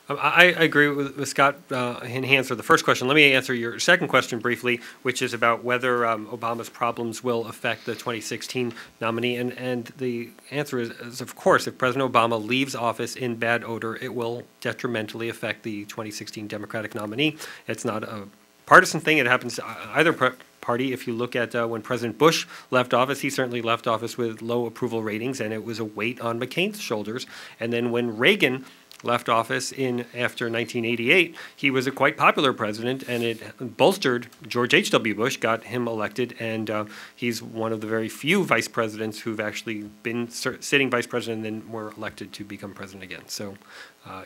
I agree with Scott in answer the first question. Let me answer your second question briefly, which is about whether Obama's problems will affect the 2016 nominee. And the answer is, of course, if President Obama leaves office in bad odor, it will detrimentally affect the 2016 Democratic nominee. It's not a partisan thing. It happens to either party. If you look at when President Bush left office, he certainly left office with low approval ratings, and it was a weight on McCain's shoulders. And then when Reagan left office after 1988, he was a quite popular president, and it bolstered George H.W. Bush, got him elected, and he's one of the very few vice presidents who've actually been sitting vice president and then were elected to become president again. So,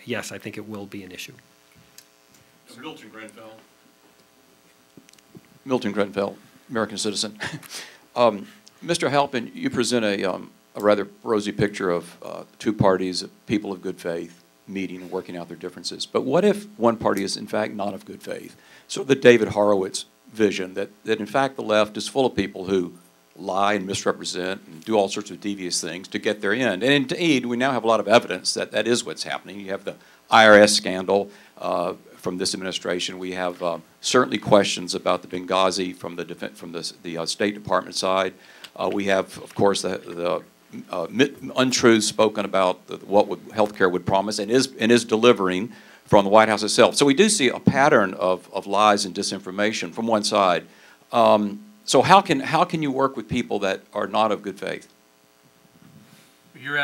yes, I think it will be an issue. Milton Grenfell. Milton Grenfell, American citizen. Mr. Halpin, you present a rather rosy picture of 2 parties, of people of good faith, meeting and working out their differences. But what if one party is in fact not of good faith? So the David Horowitz vision that in fact the left is full of people who lie and misrepresent and do all sorts of devious things to get their end. And indeed, we now have a lot of evidence that that is what's happening. You have the IRS scandal from this administration. We have certainly questions about the Benghazi from the State Department side. We have, of course, the untruths spoken about what healthcare would promise and is delivering from the White House itself. So we do see a pattern of lies and disinformation from one side. So how can you work with people that are not of good faith? You're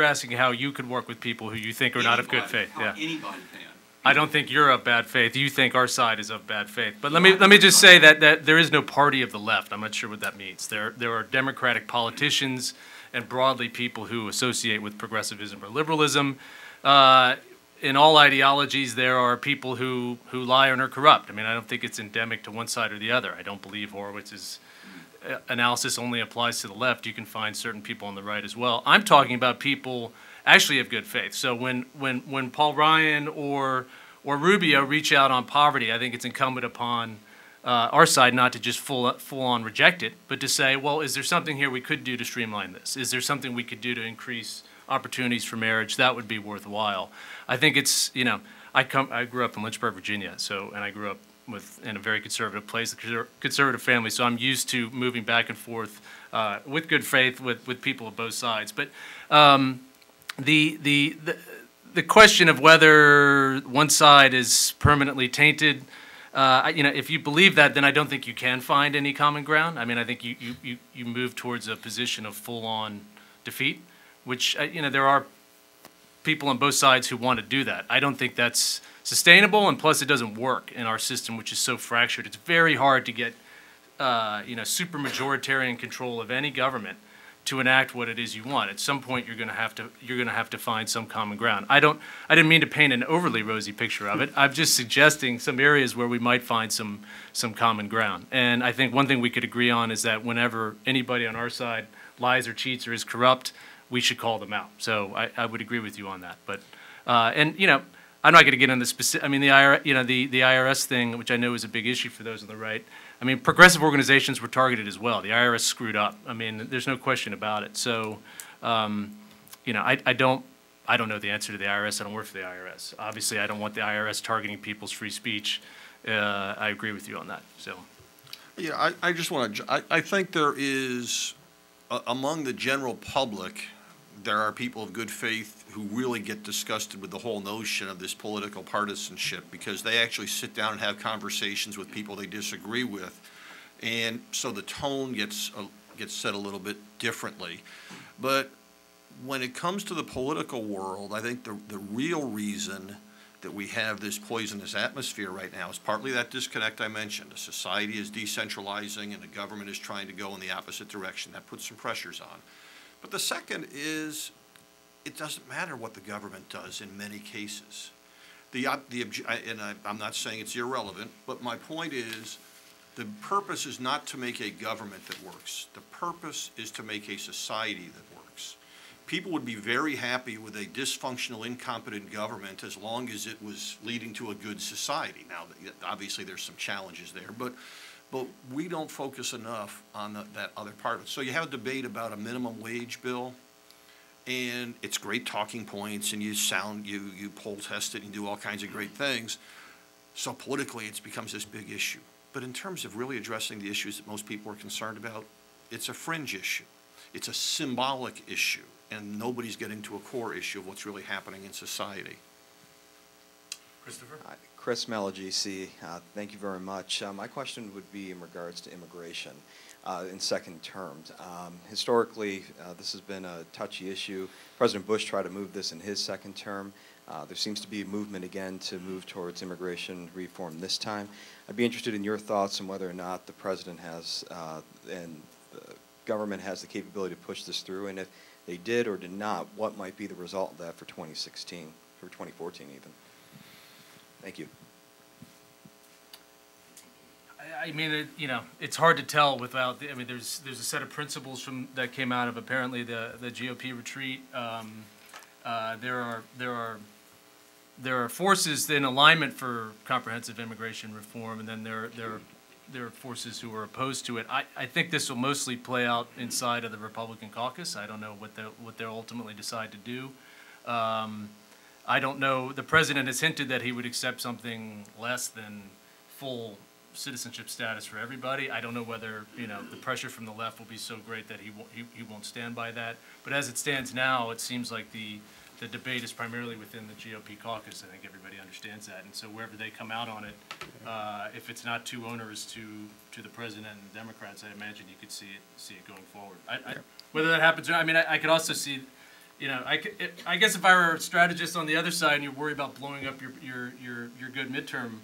asking how you could work with people who you think are not of good faith. How anybody can. I don't think you're of bad faith. You think our side is of bad faith. But let me just say that there is no party of the left. I'm not sure what that means. There are Democratic politicians and broadly people who associate with progressivism or liberalism. In all ideologies, there are people who lie and are corrupt. I mean, I don't think it's endemic to one side or the other. I don't believe Horowitz's analysis only applies to the left. You can find certain people on the right as well. I'm talking about people actually of good faith. So when Paul Ryan or Rubio reach out on poverty, I think it's incumbent upon our side not to just full on reject it, but to say, well, is there something here we could do to streamline this? Is there something we could do to increase opportunities for marriage? That would be worthwhile. I think it's, you know, I grew up in Lynchburg, Virginia, and I grew up in a very conservative place, a conservative family, so I'm used to moving back and forth with good faith with people of both sides. But the question of whether one side is permanently tainted, you know, if you believe that, then I don't think you can find any common ground. I mean, I think you move towards a position of full-on defeat, which, you know, there are people on both sides who want to do that. I don't think that's sustainable, and plus it doesn't work in our system, which is so fractured. It's very hard to get, you know, super majoritarian control of any government to enact what it is you want. At some point, you're going to have to find some common ground. I didn't mean to paint an overly rosy picture of it. I'm just suggesting some areas where we might find some common ground. And I think one thing we could agree on is that whenever anybody on our side lies or cheats or is corrupt, we should call them out. So I would agree with you on that. But and you know, I'm not going to get into specific. I mean, the IRS thing, which I know is a big issue for those on the right. I mean, progressive organizations were targeted as well. The IRS screwed up. I mean, there's no question about it. So, you know, I don't know the answer to the IRS. I don't work for the IRS. Obviously, I don't want the IRS targeting people's free speech. I agree with you on that. So, yeah, I just want to. I think there is among the general public, there are people of good faith who really get disgusted with the whole notion of this political partisanship because they actually sit down and have conversations with people they disagree with, and so the tone gets set a little bit differently. But when it comes to the political world, I think the real reason that we have this poisonous atmosphere right now is partly that disconnect I mentioned. The society is decentralizing and the government is trying to go in the opposite direction. That puts some pressures on. But the second is it doesn't matter what the government does in many cases. I'm not saying it's irrelevant, but my point is the purpose is not to make a government that works. The purpose is to make a society that works. People would be very happy with a dysfunctional, incompetent government as long as it was leading to a good society. Now, obviously, there's some challenges there, but we don't focus enough on that other part of it. So you have a debate about a minimum wage bill, and it's great talking points, and you poll test it and do all kinds of great things. So politically, it becomes this big issue. But in terms of really addressing the issues that most people are concerned about, it's a fringe issue. It's a symbolic issue, and nobody's getting to a core issue of what's really happening in society. Christopher? Hi, Chris Mello, GC. Thank you very much. My question would be in regards to immigration in second terms. Historically, this has been a touchy issue. President Bush tried to move this in his second term. There seems to be a movement again to move towards immigration reform this time. I'd be interested in your thoughts on whether or not the president has and the government has the capability to push this through, and if they did or did not, what might be the result of that for 2016, for 2014 even? Thank you. I mean, you know, it's hard to tell without. I mean, there's a set of principles that came out of apparently the GOP retreat. There are forces in alignment for comprehensive immigration reform, and then there are forces who are opposed to it. I think this will mostly play out inside of the Republican caucus. I don't know what they'll ultimately decide to do. I don't know. The president has hinted that he would accept something less than full citizenship status for everybody. I don't know whether, you know, the pressure from the left will be so great that he won't stand by that. But as it stands now, it seems like the debate is primarily within the GOP caucus. I think everybody understands that. And so wherever they come out on it, if it's not too onerous to the president and the Democrats, I imagine you could see it going forward. Whether that happens or not, I mean, I could also see, you know, I guess if I were a strategist on the other side and you're worried about blowing up your good midterm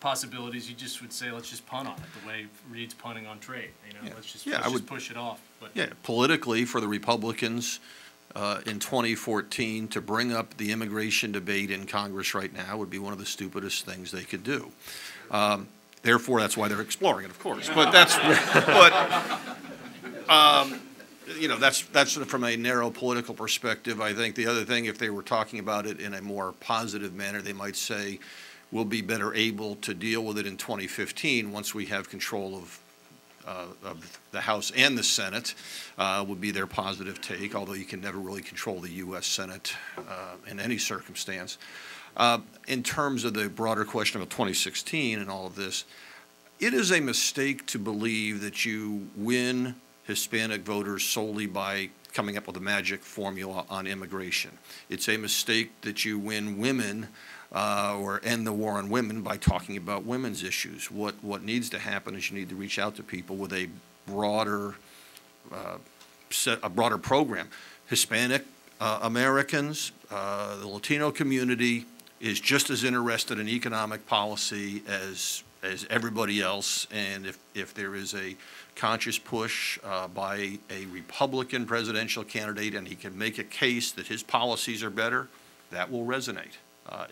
possibilities, you just would say, let's just punt on it, the way Reed's punting on trade. You know, let's just push it off. But Yeah, politically, for the Republicans in 2014 to bring up the immigration debate in Congress right now would be one of the stupidest things they could do. Therefore, that's why they're exploring it, of course. But you know, that's from a narrow political perspective. I think the other thing, if they were talking about it in a more positive manner, they might say, we'll be better able to deal with it in 2015 once we have control of the House and the Senate, would be their positive take, although you can never really control the U.S. Senate in any circumstance. In terms of the broader question of 2016 and all of this, it is a mistake to believe that you win Hispanic voters solely by coming up with a magic formula on immigration. It's a mistake that you win women or end the war on women by talking about women's issues. What needs to happen is you need to reach out to people with a broader program. Hispanic Americans, the Latino community is just as interested in economic policy as everybody else, and if there is a conscious push by a Republican presidential candidate and he can make a case that his policies are better, that will resonate.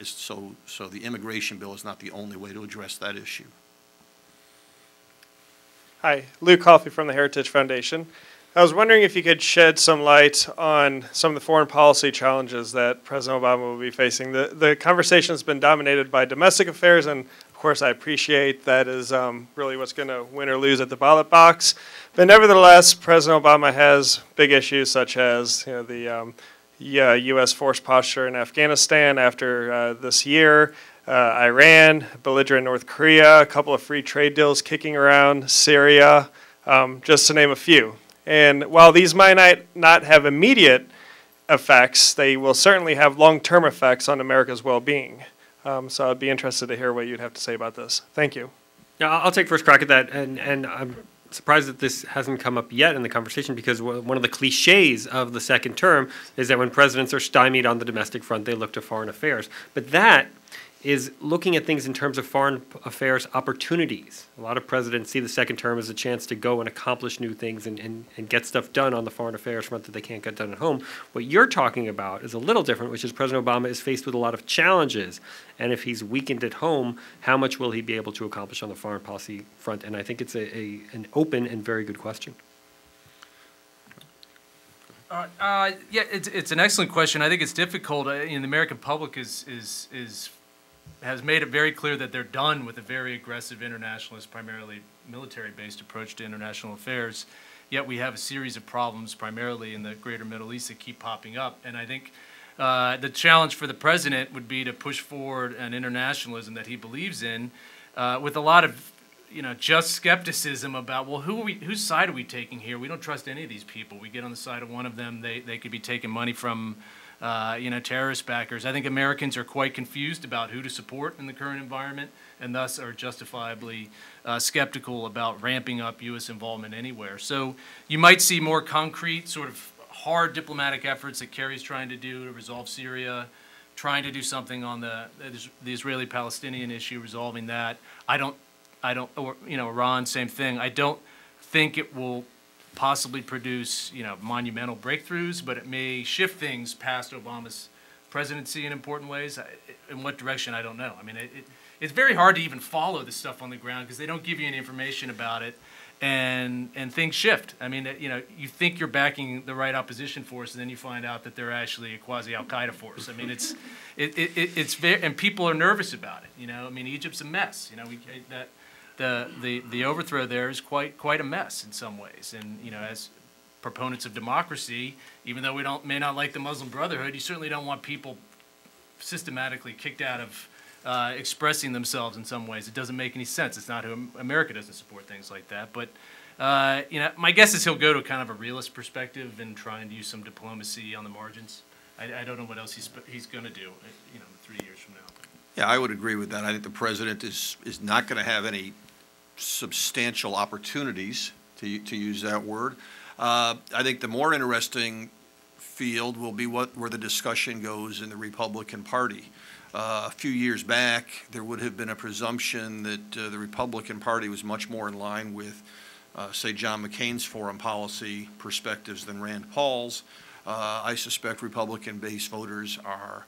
So the immigration bill is not the only way to address that issue. Hi, Lou Coffey from the Heritage Foundation. I was wondering if you could shed some light on some of the foreign policy challenges that President Obama will be facing. The conversation has been dominated by domestic affairs, and of course I appreciate that is really what's going to win or lose at the ballot box. But nevertheless, President Obama has big issues such as the U.S. force posture in Afghanistan after this year, Iran, belligerent North Korea, a couple of free trade deals kicking around, Syria, just to name a few. And while these might not have immediate effects, they will certainly have long-term effects on America's well-being. So I'd be interested to hear what you'd have to say about this. Thank you. Yeah, I'll take first crack at that, and I'm surprised that this hasn't come up yet in the conversation, because one of the cliches of the second term is that when presidents are stymied on the domestic front, they look to foreign affairs. But that is looking at things in terms of foreign affairs opportunities. A lot of presidents see the second term as a chance to go and accomplish new things and get stuff done on the foreign affairs front that they can't get done at home. What you're talking about is a little different, which is President Obama is faced with a lot of challenges. And if he's weakened at home, how much will he be able to accomplish on the foreign policy front? And I think it's an open and very good question. Yeah, it's an excellent question. I think it's difficult. The American public has made it very clear that they're done with a very aggressive internationalist, primarily military-based approach to international affairs. Yet we have a series of problems, primarily in the greater Middle East, that keep popping up. And I think the challenge for the president would be to push forward an internationalism that he believes in, with a lot of just skepticism about, well, whose side are we taking here? We don't trust any of these people. We get on the side of one of them, they could be taking money from terrorist backers. I think Americans are quite confused about who to support in the current environment, and thus are justifiably skeptical about ramping up U.S. involvement anywhere. So you might see more concrete, sort of hard diplomatic efforts that Kerry's trying to do to resolve Syria, trying to do something on the Israeli-Palestinian issue, resolving that. Or Iran, same thing. I don't think it will possibly produce, monumental breakthroughs, but it may shift things past Obama's presidency in important ways. In what direction, I don't know. I mean, it's very hard to even follow this stuff on the ground because they don't give you any information about it, and things shift. I mean, you think you're backing the right opposition force, and then you find out that they're actually a quasi-Al-Qaeda force. I mean, it's very, and people are nervous about it. I mean, Egypt's a mess. The overthrow there is quite a mess in some ways, and as proponents of democracy, even though we may not like the Muslim Brotherhood, you certainly don't want people systematically kicked out of expressing themselves in some ways. It doesn't make any sense. It's not who America doesn't support things like that. But my guess is he'll go to kind of a realist perspective and try and use some diplomacy on the margins. I don't know what else he's going to do. 3 years from now. Yeah, I would agree with that. I think the president is not going to have any substantial opportunities, to use that word. I think the more interesting field will be where the discussion goes in the Republican Party. A few years back, there would have been a presumption that the Republican Party was much more in line with, say, John McCain's foreign policy perspectives than Rand Paul's. I suspect Republican-based voters are,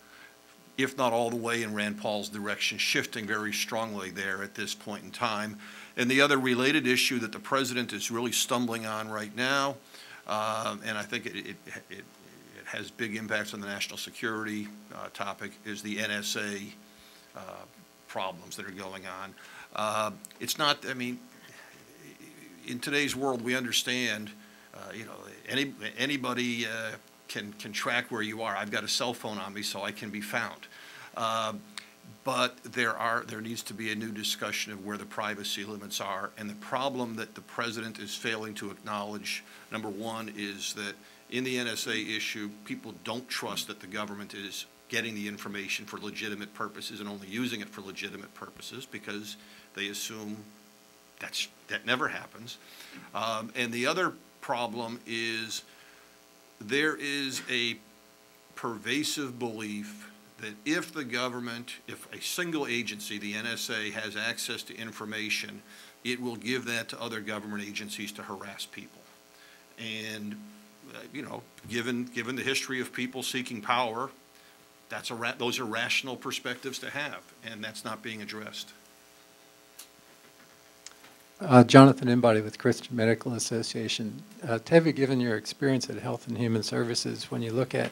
if not all the way in Rand Paul's direction, shifting very strongly there at this point in time. And the other related issue that the president is really stumbling on right now, and I think it has big impacts on the national security topic, is the NSA problems that are going on. It's not, I mean, in today's world, we understand, you know, anybody can track where you are. I've got a cell phone on me, so I can be found. But there needs to be a new discussion of where the privacy limits are. And the problem that the president is failing to acknowledge, number one, is that in the NSA issue, people don't trust that the government is getting the information for legitimate purposes and only using it for legitimate purposes, because they assume that never happens. And the other problem is there is a pervasive belief that if the government, if a single agency, the NSA, has access to information, it will give that to other government agencies to harass people. And you know, given the history of people seeking power, those are rational perspectives to have, and that's not being addressed. Jonathan Embody with Christian Medical Association. Tevi, given your experience at Health and Human Services, when you look at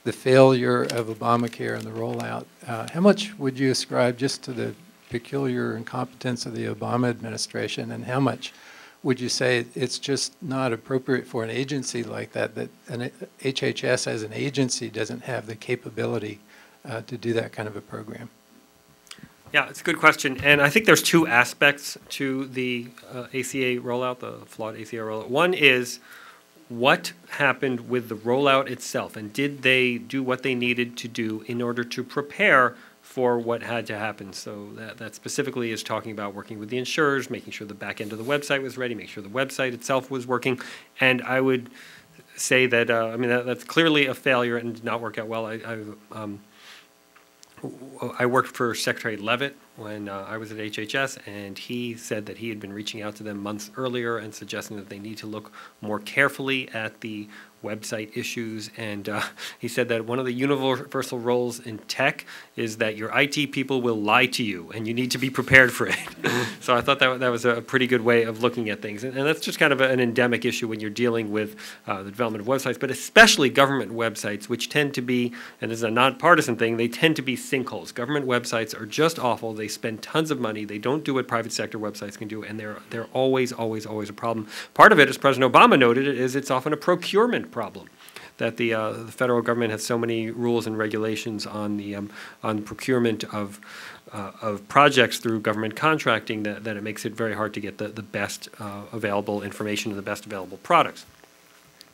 the failure of Obamacare and the rollout, how much would you ascribe just to the peculiar incompetence of the Obama administration, and how much would you say it's just not appropriate for an agency like that, that an HHS as an agency doesn't have the capability to do that kind of a program? Yeah, it's a good question. And I think there's two aspects to the ACA rollout, the flawed ACA rollout. One is what happened with the rollout itself, and did they do what they needed to do in order to prepare for what had to happen? So that specifically is talking about working with the insurers, making sure the back end of the website was ready, make sure the website itself was working. And I would say that, I mean, that's clearly a failure and did not work out well. I worked for Secretary Leavitt when I was at HHS, and he said that he had been reaching out to them months earlier and suggesting that they need to look more carefully at the website issues. And he said that one of the universal roles in tech is that your IT people will lie to you, and you need to be prepared for it. So I thought that was a pretty good way of looking at things. And that's just kind of an endemic issue when you're dealing with the development of websites, but especially government websites, which tend to be, and this is a nonpartisan thing, they tend to be sinkholes. Government websites are just awful. They spend tons of money. They don't do what private sector websites can do, and they're always a problem. Part of it, as President Obama noted, is it's often a procurement problem, that the federal government has so many rules and regulations on the procurement of projects through government contracting that it makes it very hard to get the best available information and the best available products.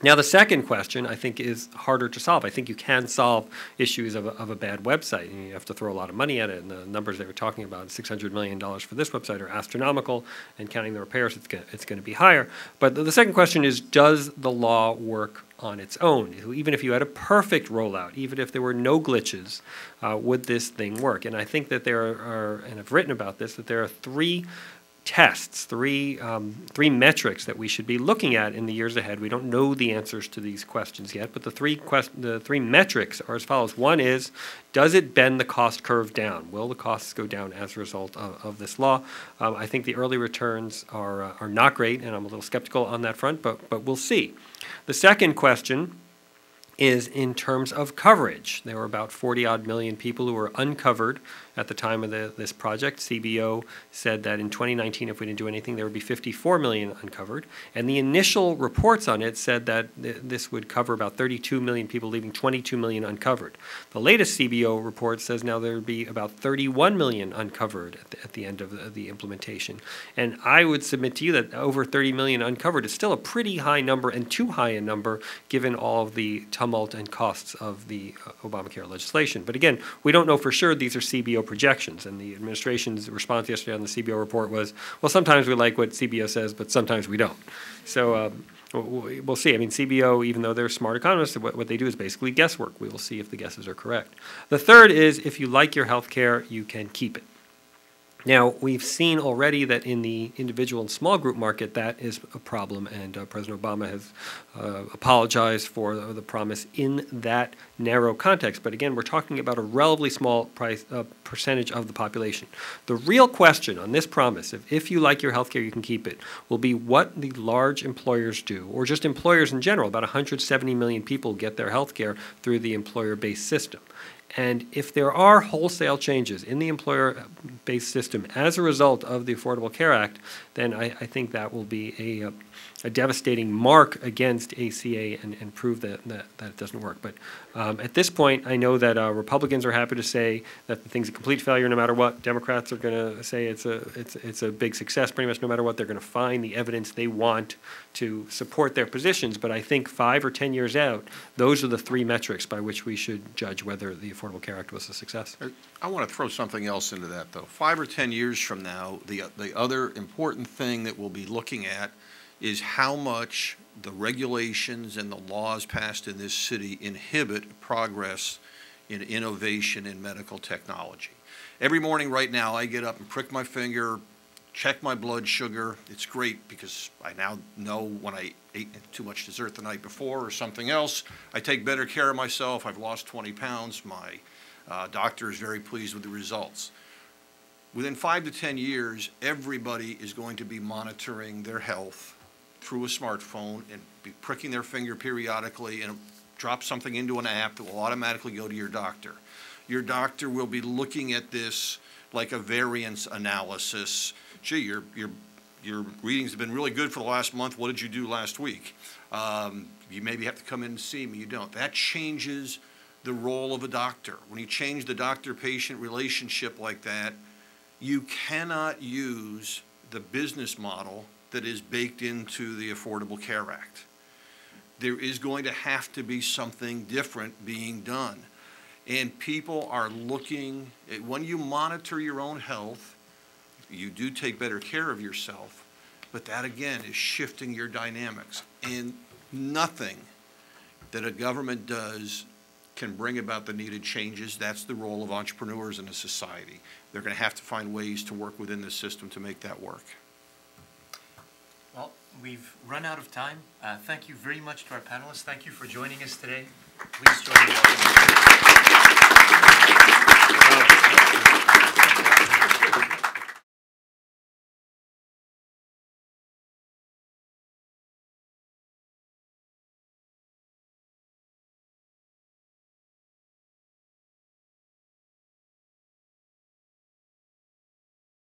Now, the second question, I think, is harder to solve. I think you can solve issues of a bad website. You have to throw a lot of money at it, and the numbers they were talking about, $600 million for this website, are astronomical, and counting the repairs, it's going to be higher. But the second question is, does the law work on its own? Even if you had a perfect rollout, even if there were no glitches, would this thing work? And I think that there are, and I've written about this, that there are three tests, three metrics that we should be looking at in the years ahead. We don't know the answers to these questions yet, but the three metrics are as follows. One is, does it bend the cost curve down? Will the costs go down as a result of this law? I think the early returns are not great, and I'm a little skeptical on that front, but we'll see. The second question is in terms of coverage. There were about 40-odd million people who were uncovered at the time of this project. CBO said that in 2019, if we didn't do anything, there would be 54 million uncovered. And the initial reports on it said that this would cover about 32 million people, leaving 22 million uncovered. The latest CBO report says now there would be about 31 million uncovered at the end of the implementation. And I would submit to you that over 30 million uncovered is still a pretty high number, and too high a number given all of the tumult and costs of the Obamacare legislation. But again, we don't know for sure. These are CBO projections, and the administration's response yesterday on the CBO report was, well, sometimes we like what CBO says, but sometimes we don't. So we'll see. I mean, CBO, even though they're smart economists, what they do is basically guesswork. We will see if the guesses are correct. The third is, if you like your health care, you can keep it. Now, we've seen already that in the individual and small group market, that is a problem, and President Obama has apologized for the promise in that narrow context. But again, we're talking about a relatively small percentage of the population. The real question on this promise, if you like your health care, you can keep it, will be what the large employers do, or just employers in general. About 170 million people get their health care through the employer-based system. And if there are wholesale changes in the employer-based system as a result of the Affordable Care Act, then I think that will be a devastating mark against ACA and prove that it doesn't work. But at this point, I know that Republicans are happy to say that the thing's a complete failure no matter what. Democrats are going to say it's a big success pretty much no matter what. They're going to find the evidence they want to support their positions. But I think 5 or 10 years out, those are the 3 metrics by which we should judge whether the Affordable Care Act was a success. I want to throw something else into that, though. 5 or 10 years from now, the other important thing that we'll be looking at is how much the regulations and the laws passed in this city inhibit progress in innovation in medical technology. Every morning right now, I get up and prick my finger, check my blood sugar. It's great because I now know when I ate too much dessert the night before or something else. I take better care of myself. I've lost 20 pounds. My doctor is very pleased with the results. Within 5 to 10 years, everybody is going to be monitoring their health through a smartphone and be pricking their finger periodically and drop something into an app that will automatically go to your doctor. Your doctor will be looking at this like a variance analysis. Gee, your readings have been really good for the last month. What did you do last week? You maybe have to come in and see me. You don't. That changes the role of a doctor. When you change the doctor-patient relationship like that, you cannot use the business model that is baked into the Affordable Care Act. There is going to have to be something different being done. And people are looking, when you monitor your own health, you do take better care of yourself, but that again is shifting your dynamics. And nothing that a government does can bring about the needed changes. That's the role of entrepreneurs in a society. They're going to have to find ways to work within the system to make that work. Well, we've run out of time. Thank you very much to our panelists. Thank you for joining us today. Please join me.